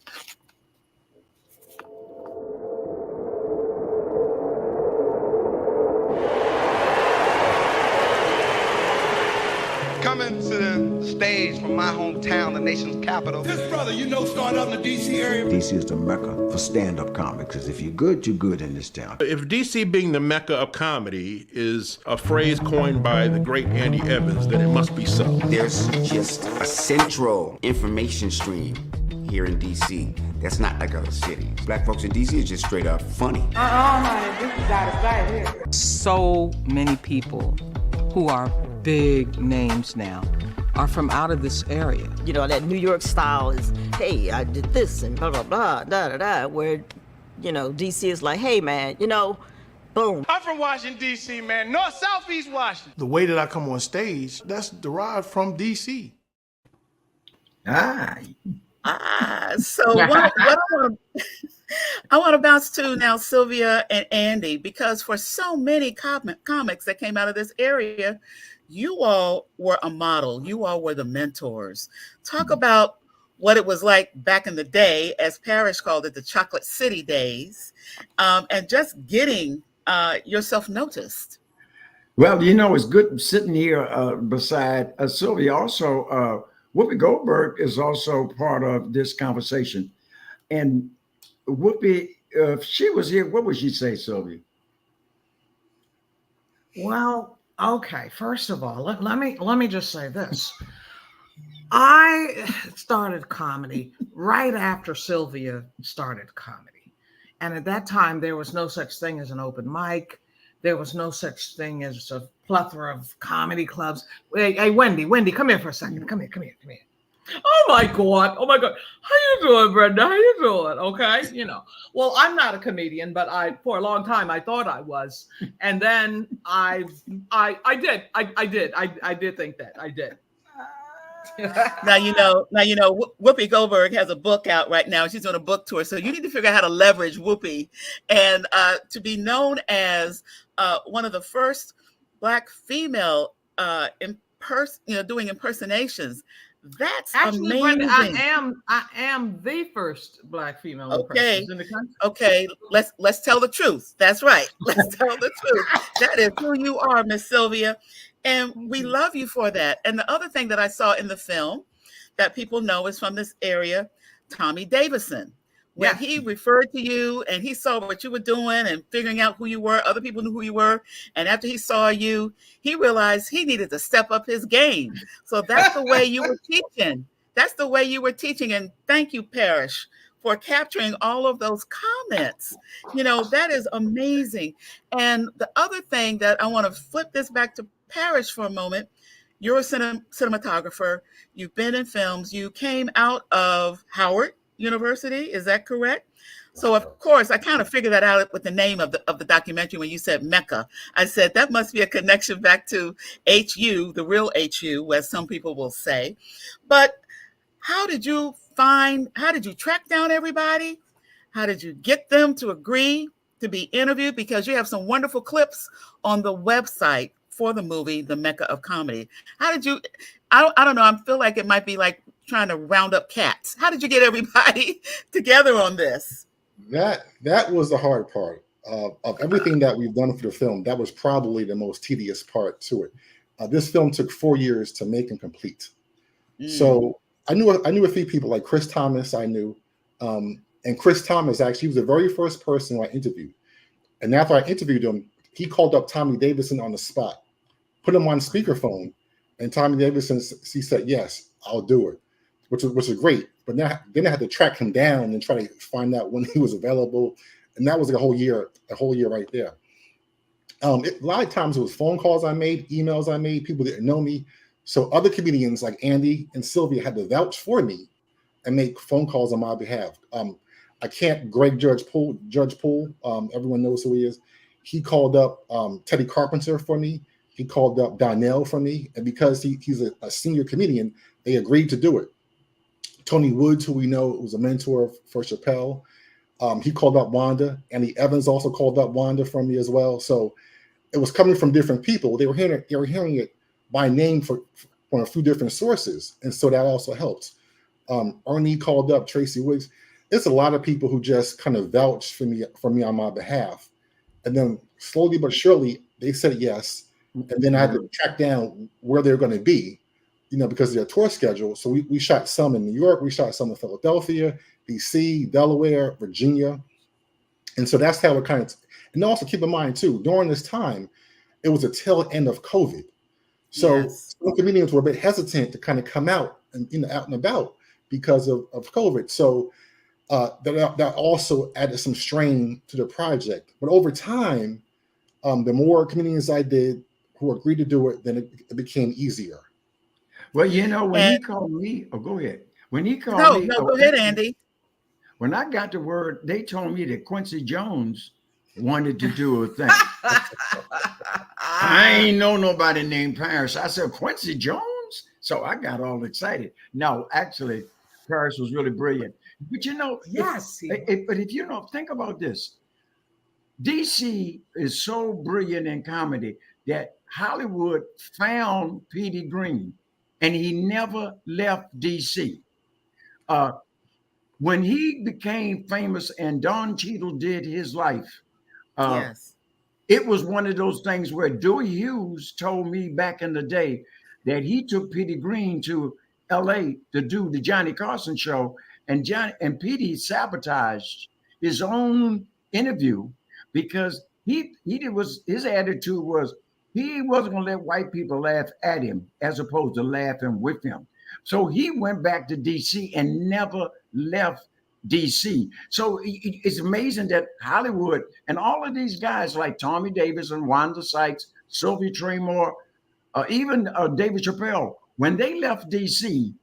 Speaker 7: Coming to the stage from my hometown, the nation's capital.
Speaker 8: This brother, started out in the D.C. area.
Speaker 9: D.C. is the Mecca for stand-up comics, because if you're good in this town.
Speaker 10: If D.C. being the Mecca of comedy is a phrase coined by the great Andy Evans, then it must be so.
Speaker 9: There's just a central information stream here in D.C. that's not like other cities. Black folks in D.C. is just straight up funny.
Speaker 11: Honey, this is out of sight here. So many people who are big names now are from out of this area.
Speaker 12: That New York style is, hey, I did this and blah, blah, blah, da, da, da, where, D.C. is like, hey, man, boom.
Speaker 7: I'm from Washington, D.C., man. North, Southeast Washington.
Speaker 8: The way that I come on stage, that's derived from D.C.
Speaker 5: So what I want to bounce to now, Sylvia and Andy, because for so many comics that came out of this area, you all were a model. You all were the mentors. Talk about what it was like back in the day, as Parrish called it, the Chocolate City days, and just getting yourself noticed.
Speaker 13: Well, it's good sitting here beside Sylvia. Also, Whoopi Goldberg is also part of this conversation. And Whoopi, if she was here, what would she say, Sylvia?
Speaker 14: Well, okay. First of all, let me just say this. I started comedy right after Sylvia started comedy. And at that time, there was no such thing as an open mic. there was no such thing as a plethora of comedy clubs. Hey, Wendy, come here for a second. Come here. Oh my God. How you doing, Brenda? How you doing? Okay. Well, I'm not a comedian, but for a long time, I thought I was. And then I did think that I did.
Speaker 5: Now, Whoopi Goldberg has a book out right now. She's on a book tour. So you need to figure out how to leverage Whoopi and to be known as one of the first Black female doing impersonations. That's
Speaker 14: actually
Speaker 5: amazing.
Speaker 14: Brenda, I am the first Black female impersonation in the country.
Speaker 5: Okay, let's tell the truth. That's right. Let's tell the truth. That is who you are, Miss Sylvia. And we love you for that. And the other thing that I saw in the film that people know is from this area, Tommy Davidson. When he referred to you and he saw what you were doing and figuring out who you were, other people knew who you were. And after he saw you, he realized he needed to step up his game. So that's the way you were teaching. That's the way you were teaching. And thank you, Parrish, for capturing all of those comments. That is amazing. And the other thing that I want to flip this back to Parrish for a moment. You're a cinematographer. You've been in films. You came out of Howard University. Is that correct? So of course, I kind of figured that out with the name of the documentary when you said Mecca. I said that must be a connection back to HU, the real HU, as some people will say. But how did you track down everybody? How did you get them to agree to be interviewed? Because you have some wonderful clips on the website for the movie, The Mecca of Comedy. How did you, I don't know, I feel like it might be like trying to round up cats. How did you get everybody together on this?
Speaker 6: That was the hard part of everything that we've done for the film. That was probably the most tedious part to it. This film took 4 years to make and complete. So I knew a few people like Chris Thomas. I knew, and Chris Thomas actually was the very first person who I interviewed. And after I interviewed him, he called up Tommy Davidson on the spot, put him on speakerphone, and Tommy Davidson, he said, "Yes, I'll do it," which was great. But then I had to track him down and try to find out when he was available, and that was like a whole year right there. A lot of times it was phone calls I made, emails I made, people didn't know me. So other comedians like Andy and Sylvia had to vouch for me and make phone calls on my behalf. Greg Judge Poole, everyone knows who he is. He called up Teddy Carpenter for me. He called up Donnell for me. And because he's a senior comedian, they agreed to do it. Tony Woods, who we know was a mentor for Chappelle, he called up Wanda. Andy Evans also called up Wanda for me as well. So it was coming from different people. They were hearing it by name from a few different sources. And so that also helps. Ernie called up Tracy Wiggs. It's a lot of people who just kind of vouched for me on my behalf. And then slowly but surely, they said yes. And then I had to track down where they're going to be, because of their tour schedule. So we shot some in New York. We shot some in Philadelphia, DC, Delaware, Virginia. And so that's how it kind of, and also keep in mind too, during this time, it was a tail end of COVID. So some comedians were a bit hesitant to kind of come out and, out and about because of COVID. So that also added some strain to the project. But over time, the more comedians I did who agreed to do it, then it became easier.
Speaker 13: Well, when he called me, go ahead. When he called me,
Speaker 5: go ahead, Andy.
Speaker 13: When I got the word, they told me that Quincy Jones wanted to do a thing. I ain't know nobody named Parrish. I said, Quincy Jones? So I got all excited. No, actually, Parrish was really brilliant. But
Speaker 14: yes.
Speaker 13: But if think about this. DC is so brilliant in comedy that Hollywood found Petey Green, and he never left DC. When he became famous and Don Cheadle did his life, it was one of those things where Dewey Hughes told me back in the day that he took Petey Green to LA to do the Johnny Carson show, and Petey sabotaged his own interview because his attitude was he wasn't going to let white people laugh at him as opposed to laughing with him. So he went back to DC and never left DC. So it's amazing that Hollywood and all of these guys like Tommy Davis and Wanda Sykes, Sylvia Traymore, even David Chappelle, when they left DC,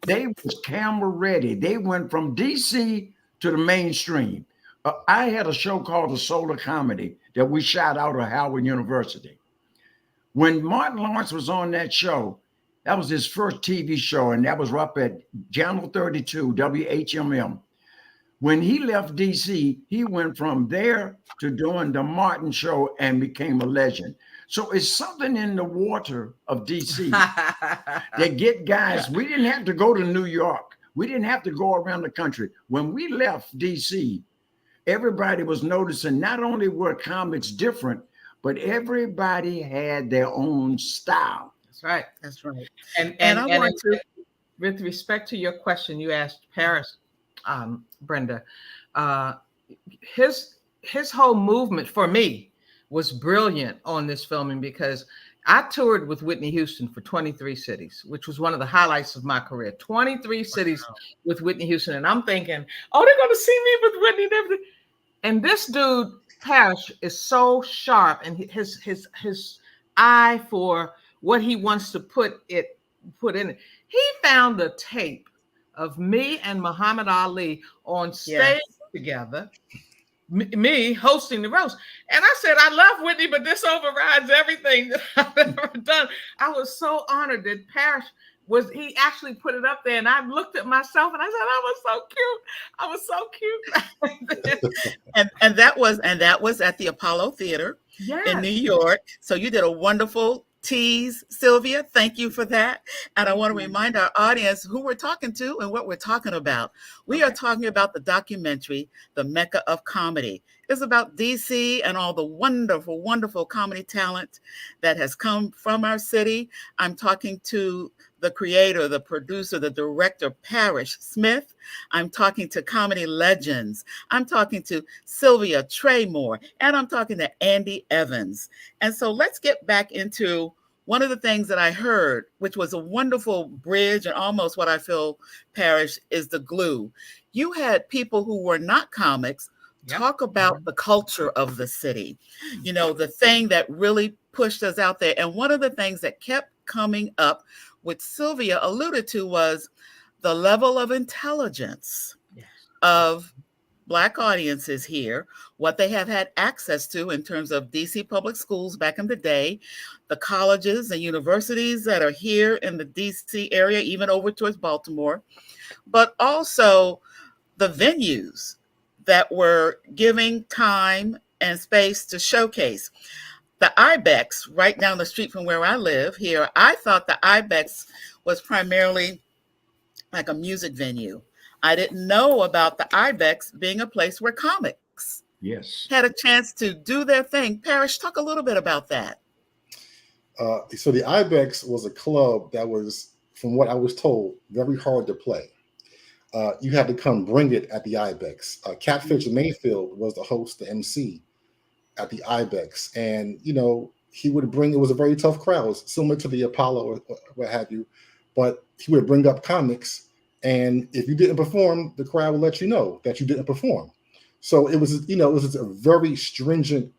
Speaker 13: they was camera ready. They went from DC to the mainstream. I had a show called The Solar Comedy that we shot out of Howard University. When Martin Lawrence was on that show, that was his first TV show, and that was up at Channel 32, WHMM. When he left DC, he went from there to doing the Martin show and became a legend. So it's something in the water of DC that get guys. We didn't have to go to New York. We didn't have to go around the country. When we left DC, everybody was noticing not only were comics different, but everybody had their own style.
Speaker 14: That's right.
Speaker 5: That's right.
Speaker 14: And
Speaker 5: I want to,
Speaker 14: with respect to your question, you asked Parrish, Brenda, his whole movement for me was brilliant on this filming because I toured with Whitney Houston for 23 cities, which was one of the highlights of my career. 23 cities with Whitney Houston. And I'm thinking, oh, they're going to see me with Whitney and everything. And this dude, Parrish, is so sharp, and his eye for what he wants to put in it. He found a tape of me and Muhammad Ali on stage together, me hosting the roast. And I said, I love Whitney, but this overrides everything that I've ever done. I was so honored that Parrish he actually put it up there, and I looked at myself and I said, I was so cute.
Speaker 5: and that was at the Apollo Theater in New York. So you did a wonderful tease, Sylvia. Thank you for that. And I want to remind our audience who we're talking to and what we're talking about. We are talking about the documentary, The Mecca of Comedy. It's about DC and all the wonderful, wonderful comedy talent that has come from our city. I'm talking to the creator, the producer, the director, Parrish Smith. I'm talking to comedy legends. I'm talking to Sylvia Traymore, and I'm talking to Andy Evans. And so let's get back into one of the things that I heard, which was a wonderful bridge and almost what I feel, Parrish, is the glue. You had people who were not comics talk about the culture of the city, you know, the thing that really pushed us out there. And one of the things that kept coming up, which Sylvia alluded to, was the level of intelligence of Black audiences here, what they have had access to in terms of DC public schools back in the day, the colleges and universities that are here in the DC area, even over towards Baltimore, but also the venues that were giving time and space to showcase. The IBEX, right down the street from where I live here, I thought the IBEX was primarily like a music venue. I didn't know about the IBEX being a place where comics had a chance to do their thing. Parrish, talk a little bit about that.
Speaker 6: So the IBEX was a club that was, from what I was told, very hard to play. You had to come bring it at the IBEX. Catfish Mayfield was the host, the MC at the IBEX. And, you know, he would bring, it was a very tough crowd, similar to the Apollo or what have you, but he would bring up comics. And if you didn't perform, the crowd would let you know that you didn't perform. So it was, you know, it was a very stringent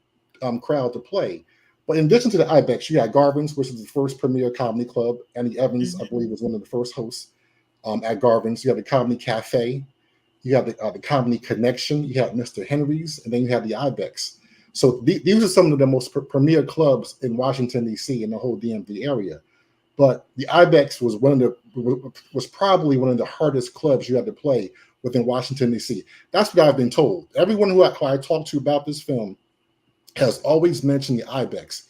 Speaker 6: crowd to play. But in addition to the IBEX, you had Garvin's, which is the first premier comedy club. Andy Evans, I believe, was one of the first hosts at Garvin's. You had the Comedy Cafe. You have the Comedy Connection. You have Mr. Henry's, and then you have the IBEX. So these are some of the most premier clubs in Washington, D.C. and the whole DMV area. But the IBEX was probably one of the hardest clubs you had to play within Washington, D.C. That's what I've been told. Everyone who I talked to about this film has always mentioned the IBEX.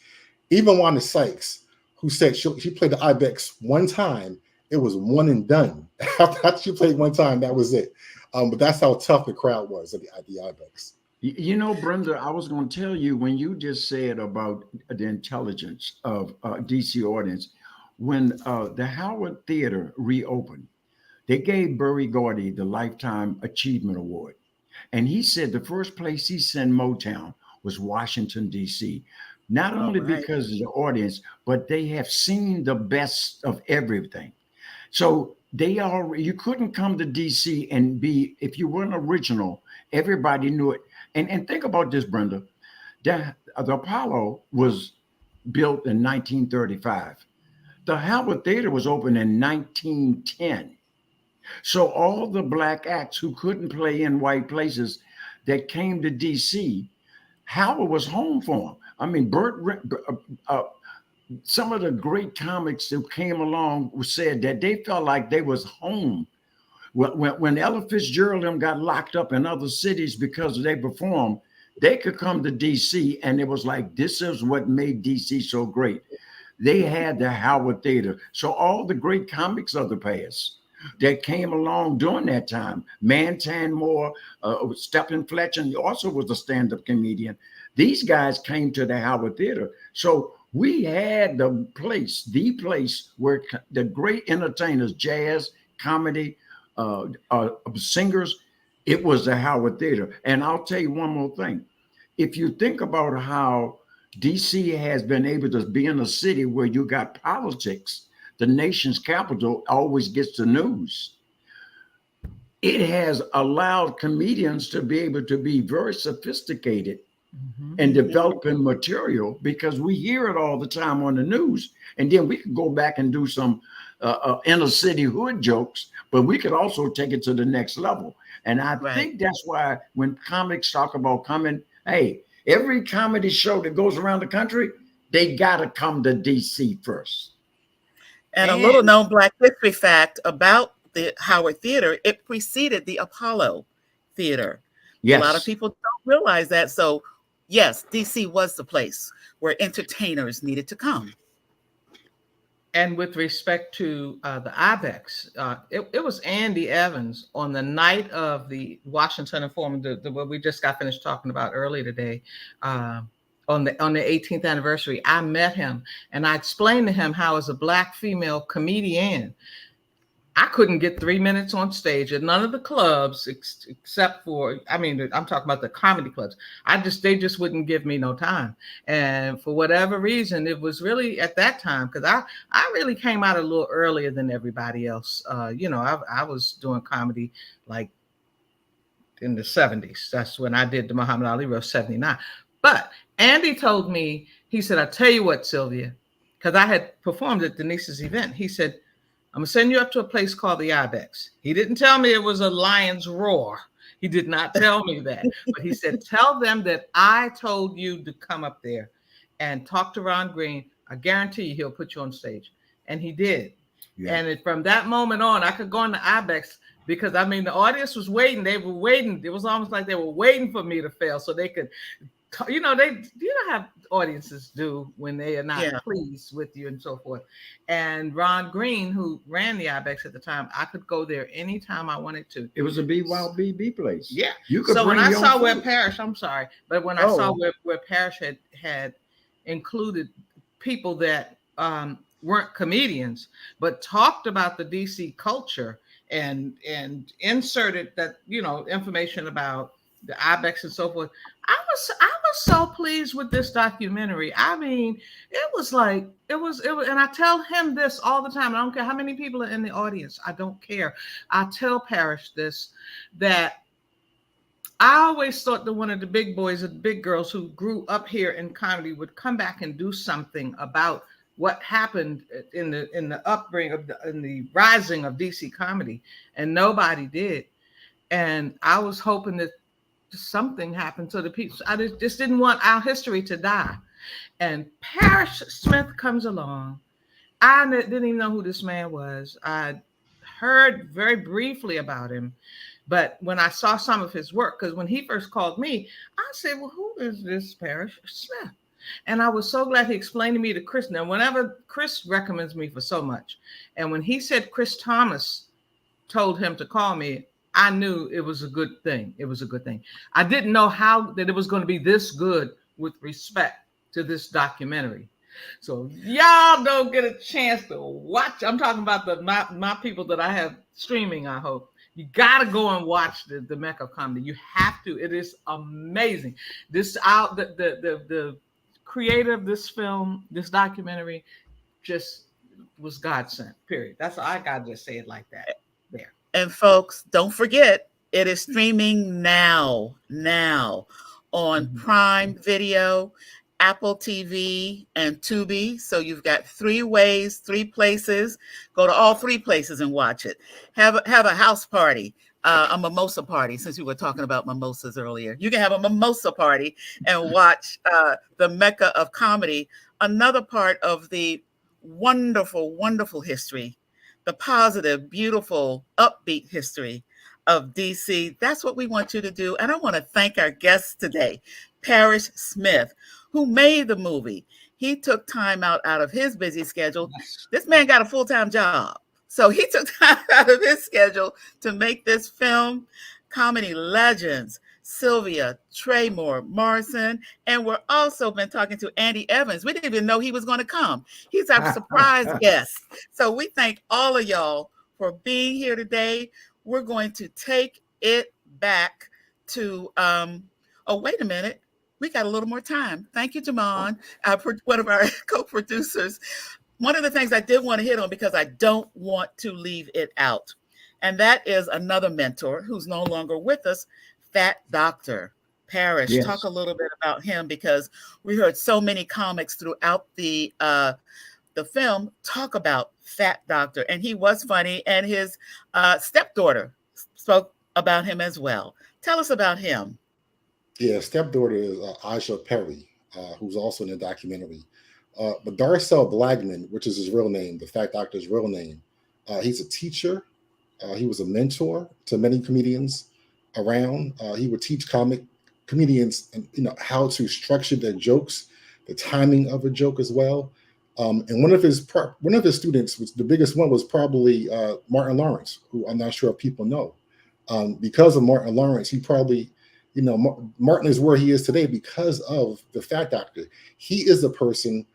Speaker 6: Even Wanda Sykes, who said she played the IBEX one time, it was one and done. After she played one time, that was it. But that's how tough the crowd was at the IBEX.
Speaker 13: You know, Brenda, I was going to tell you when you just said about the intelligence of DC audience, when the Howard Theater reopened, they gave Berry Gordy the Lifetime Achievement Award. And he said the first place he sent Motown was Washington, D.C. Not only because of the audience, but they have seen the best of everything. So you couldn't come to DC and be, if you weren't original, everybody knew it. And think about this, Brenda. The Apollo was built in 1935. The Howard Theater was opened in 1910. So all the black acts who couldn't play in white places that came to DC, Howard was home for them. I mean, some of the great comics who came along said that they felt like they was home. When Ella Fitzgerald and them got locked up in other cities because they performed, they could come to DC, and it was like, this is what made DC so great. They had the Howard Theater. So all the great comics of the past that came along during that time, Mantan Moore, Stephen Fletcher, and also was a stand-up comedian. These guys came to the Howard Theater. So we had the place where the great entertainers, jazz, comedy, singers, it was the Howard Theater. And I'll tell you one more thing. If you think about how DC has been able to be in a city where you got politics, the nation's capital always gets the news. It has allowed comedians to be able to be very sophisticated and developing material, because we hear it all the time on the news. And then we could go back and do some inner city hood jokes, but we could also take it to the next level. And I think that's why when comics talk about coming, hey, every comedy show that goes around the country, they got to come to DC first.
Speaker 5: And a little known Black history fact about the Howard Theater, it preceded the Apollo Theater.
Speaker 13: Yes.
Speaker 5: A lot of people don't realize that. So yes, DC was the place where entertainers needed to come.
Speaker 14: And with respect to the IBEX, it was Andy Evans on the night of the Washington Informer, what we just got finished talking about earlier today, on the 18th anniversary. I met him and I explained to him how, as a Black female comedian, I couldn't get 3 minutes on stage at none of the clubs except for, I mean, I'm talking about the comedy clubs. They just wouldn't give me no time. And for whatever reason, it was really at that time, because I really came out a little earlier than everybody else. I was doing comedy like in the 70s. That's when I did the Muhammad Ali roast, 79. But Andy told me, he said, I tell you what, Sylvia, because I had performed at Denise's event. He said, I'm going to send you up to a place called the IBEX. He didn't tell me it was a lion's roar. He did not tell me that. But he said, tell them that I told you to come up there and talk to Ron Green. I guarantee you he'll put you on stage. And he did. Yeah. And from that moment on, I could go in the IBEX because, I mean, the audience was waiting. They were waiting. It was almost like they were waiting for me to fail so they could, how audiences do when they are not pleased with you and so forth. And Ron Green, who ran the IBEX at the time, I could go there anytime I wanted to.
Speaker 13: It was a BYBB place.
Speaker 14: Yeah.
Speaker 13: You could
Speaker 14: so
Speaker 13: bring
Speaker 14: when I
Speaker 13: your
Speaker 14: saw
Speaker 13: own
Speaker 14: where
Speaker 13: food.
Speaker 14: Parrish, I'm sorry, but when I saw where Parrish had included people that weren't comedians, but talked about the DC culture and inserted that, information about the IBEX and so forth. I was so pleased with this documentary. I mean, it was, and I tell him this all the time. I don't care how many people are in the audience. I don't care. I tell Parrish this, that I always thought that one of the big boys and big girls who grew up here in comedy would come back and do something about what happened in the upbringing in the rising of DC comedy, and nobody did. And I was hoping that something happened to the people. I just didn't want our history to die. And Parrish Smith comes along. I didn't even know who this man was. I heard very briefly about him, but when I saw some of his work, because when he first called me, I said, well, who is this Parrish Smith? And I was so glad he explained to me to Chris. Now, whenever Chris recommends me for so much, and when he said Chris Thomas told him to call me, I knew it was a good thing. It was a good thing. I didn't know that it was going to be this good with respect to this documentary. So y'all don't get a chance to watch. I'm talking about my people that I have streaming, I hope. You got to go and watch the Mecca Comedy. You have to. It is amazing. The creator of this film, this documentary, just was God sent. Period. That's I gotta just say it like that. There.
Speaker 5: And folks, don't forget, it is streaming now on Prime Video, Apple TV, and Tubi. So you've got 3 ways, 3 places. Go to all 3 places and watch it. Have a house party, a mimosa party, since we were talking about mimosas earlier. You can have a mimosa party and watch the Mecca of Comedy, another part of the wonderful, wonderful history, the positive, beautiful, upbeat history of DC. That's what we want you to do. And I want to thank our guests today, Parrish Smith, who made the movie. He took time out of his busy schedule. This man got a full-time job. So he took time out of his schedule to make this film. Comedy legends, Sylvia Traymore Morrison, and we're also been talking to Andy Evans. We didn't even know he was going to come. He's our surprise guest. So we thank all of y'all for being here today. We're going to take it back to, oh, wait a minute. We got a little more time. Thank you, Jamon, one of our co-producers. One of the things I did want to hit on, because I don't want to leave it out, and that is another mentor who's no longer with us, Fat Doctor Parrish.
Speaker 13: Yes.
Speaker 5: Talk a little bit about him, because we heard so many comics throughout the film talk about Fat Doctor, and he was funny, and his stepdaughter spoke about him as well. Tell us about him.
Speaker 6: Yeah, stepdaughter is Aja Perry, who's also in the documentary. But Darcel Blagman, which is his real name, the Fat Doctor's real name, he's a teacher. He was a mentor to many comedians around. He would teach comedians, how to structure their jokes, the timing of a joke as well. And one of his students, which the biggest one, was probably Martin Lawrence, who I'm not sure if people know. Because of Martin Lawrence, he probably, Martin is where he is today because of the Fat Doctor. He is the person.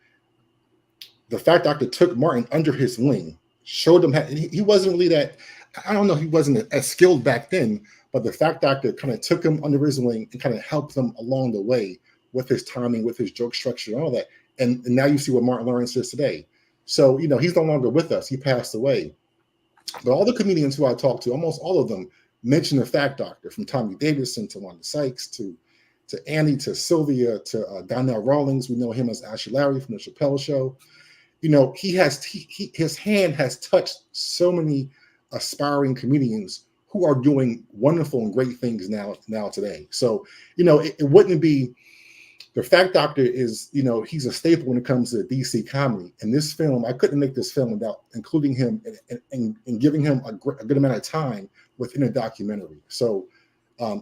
Speaker 6: The Fat Doctor took Martin under his wing, showed him how. He wasn't really that. I don't know. He wasn't as skilled back then, but the Fat Doctor kind of took him under his wing and kind of helped him along the way with his timing, with his joke structure, and all that. And now you see what Martin Lawrence is today. So, he's no longer with us. He passed away. But all the comedians who I talked to, almost all of them, mention the Fat Doctor, from Tommy Davidson to Wanda Sykes to Annie to Sylvia to Donnell Rawlings. We know him as Ashley Larry from the Chappelle Show. His hand has touched so many aspiring comedians who are doing wonderful and great things now today. So, it wouldn't be. The Fat Doctor is, he's a staple when it comes to DC comedy. And this film, I couldn't make this film without including him and giving him a good amount of time within a documentary. So,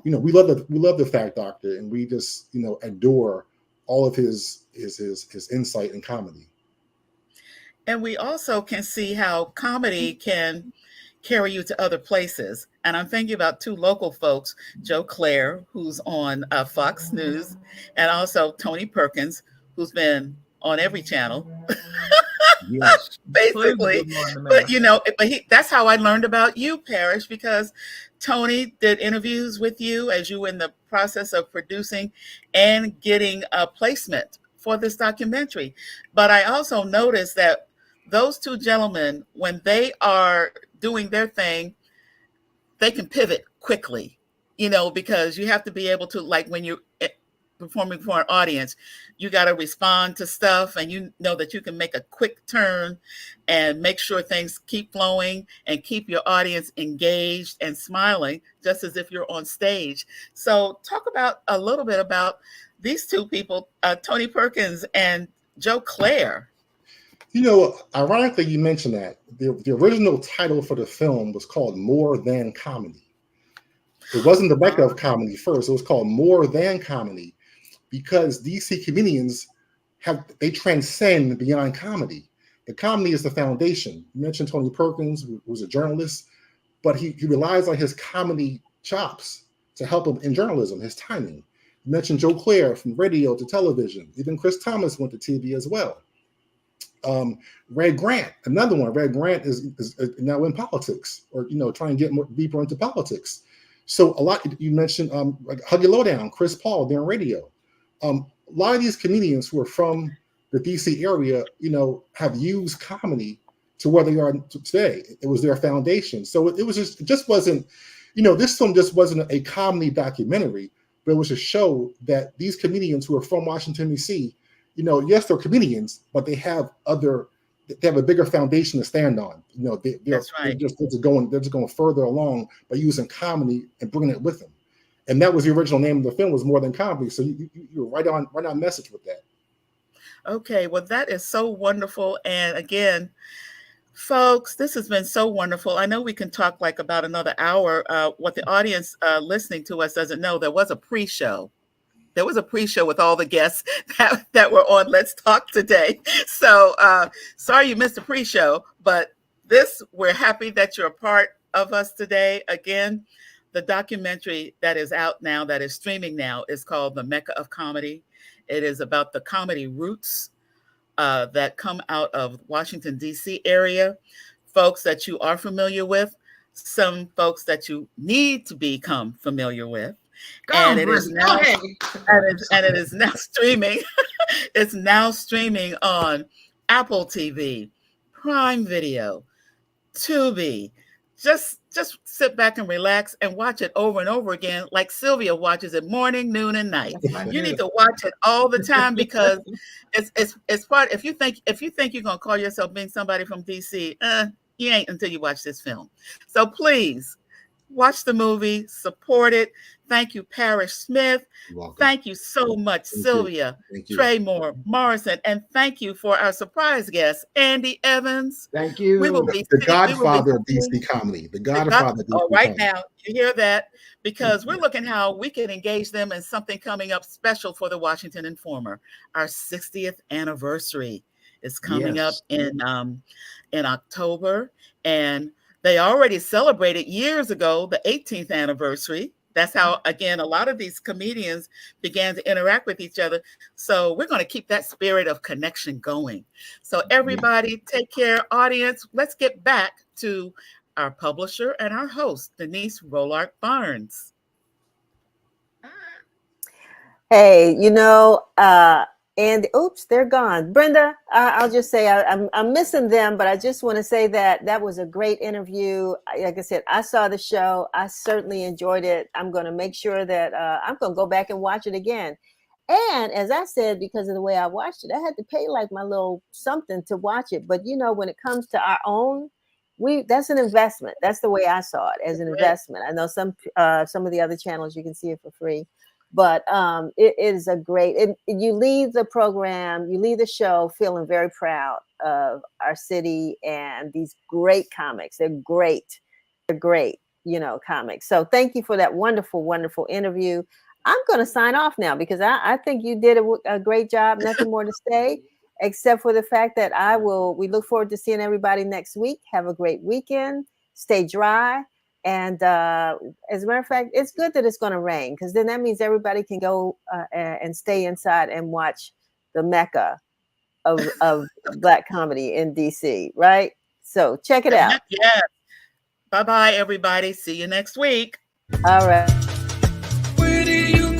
Speaker 6: we love the Fat Doctor, and we just, adore all of his insight and comedy.
Speaker 5: And we also can see how comedy can carry you to other places. And I'm thinking about 2 local folks, Joe Claire, who's on Fox News, and also Tony Perkins, who's been on every channel. Yes. Basically. But that's how I learned about you, Parrish, because Tony did interviews with you as you were in the process of producing and getting a placement for this documentary. But I also noticed that those 2 gentlemen, when they are doing their thing, they can pivot quickly, because you have to be able to, like when you're performing for an audience, you got to respond to stuff, and that you can make a quick turn and make sure things keep flowing and keep your audience engaged and smiling, just as if you're on stage. So talk about a little bit about these 2 people, Tony Perkins and Joe Claire.
Speaker 6: Ironically, you mentioned that the original title for the film was called More Than Comedy. It wasn't the Mecca of Comedy first. It was called More Than Comedy because DC comedians they transcend beyond comedy. The comedy is the foundation. You mentioned Tony Perkins, who's a journalist, but he relies on his comedy chops to help him in journalism, his timing. You mentioned Joe Claire, from radio to television. Even Chris Thomas went to TV as well. Ray Grant, another one. Ray Grant is now in politics, or trying to get deeper into politics. So a lot. You mentioned like Huggy Lowdown, Chris Paul, they're in radio. A lot of these comedians who are from the DC area, have used comedy to where they are today. It was their foundation. So it just wasn't, this film just wasn't a comedy documentary, but it was a show that these comedians who are from Washington, D.C., yes, they're comedians, but they have a bigger foundation to stand on. They're just going further along by using comedy and bringing it with them. And that was the original name of the film, was More Than Comedy. So you're right on message with that.
Speaker 5: Okay, well, that is so wonderful. And again, folks, this has been so wonderful. I know we can talk like about another hour. What the audience listening to us doesn't know, there was a pre-show. There was a pre-show with all the guests that were on Let's Talk today. So sorry you missed the pre-show, but we're happy that you're a part of us today. Again, the documentary that is out now, that is streaming now, is called The Mecca of Comedy. It is about the comedy roots that come out of Washington, D.C. area, folks that you are familiar with, some folks that you need to become familiar with. And it is now streaming. It's now streaming on Apple TV, Prime Video, Tubi. Just sit back and relax and watch it over and over again, like Sylvia watches it morning, noon, and night. You need to watch it all the time, because it's part. If you think you're gonna call yourself being somebody from DC, you ain't until you watch this film. So please watch the movie, support it. Thank you, Parrish Smith. Thank you so much, Sylvia Traymore Morrison, and thank you for our surprise guest, Andy Evans.
Speaker 13: Thank you.
Speaker 6: We will be the godfather of DC comedy. The godfather of DC comedy.
Speaker 5: Right now, you hear that? Because we're looking how we can engage them in something coming up special for the Washington Informer. Our 60th anniversary is coming up in October, and they already celebrated years ago the 18th anniversary. That's how, again, a lot of these comedians began to interact with each other. So we're going to keep that spirit of connection going. So everybody, take care, audience. Let's get back to our publisher and our host, Denise Rolark Barnes.
Speaker 1: Hey, and oops, they're gone. Brenda, I'll just say I'm missing them, but I just want to say that was a great interview. Like I said, I saw the show. I certainly enjoyed it. I'm going to make sure that I'm going to go back and watch it again. And as I said, because of the way I watched it, I had to pay like my little something to watch it. But when it comes to our own, that's an investment. That's the way I saw it, as an investment. I know some of the other channels you can see it for free. But it is a great, you leave the program, you leave the show feeling very proud of our city and these great comics. They're great, comics. So thank you for that wonderful, wonderful interview. I'm going to sign off now, because I think you did a great job. Nothing more to say, except for the fact that we look forward to seeing everybody next week. Have a great weekend. Stay dry. And as a matter of fact, it's good that it's going to rain, because then that means everybody can go and stay inside and watch the Mecca of Black comedy in DC, right? So check it out.
Speaker 5: Yeah. Bye-bye, everybody. See you next week.
Speaker 1: All right.
Speaker 15: Where do you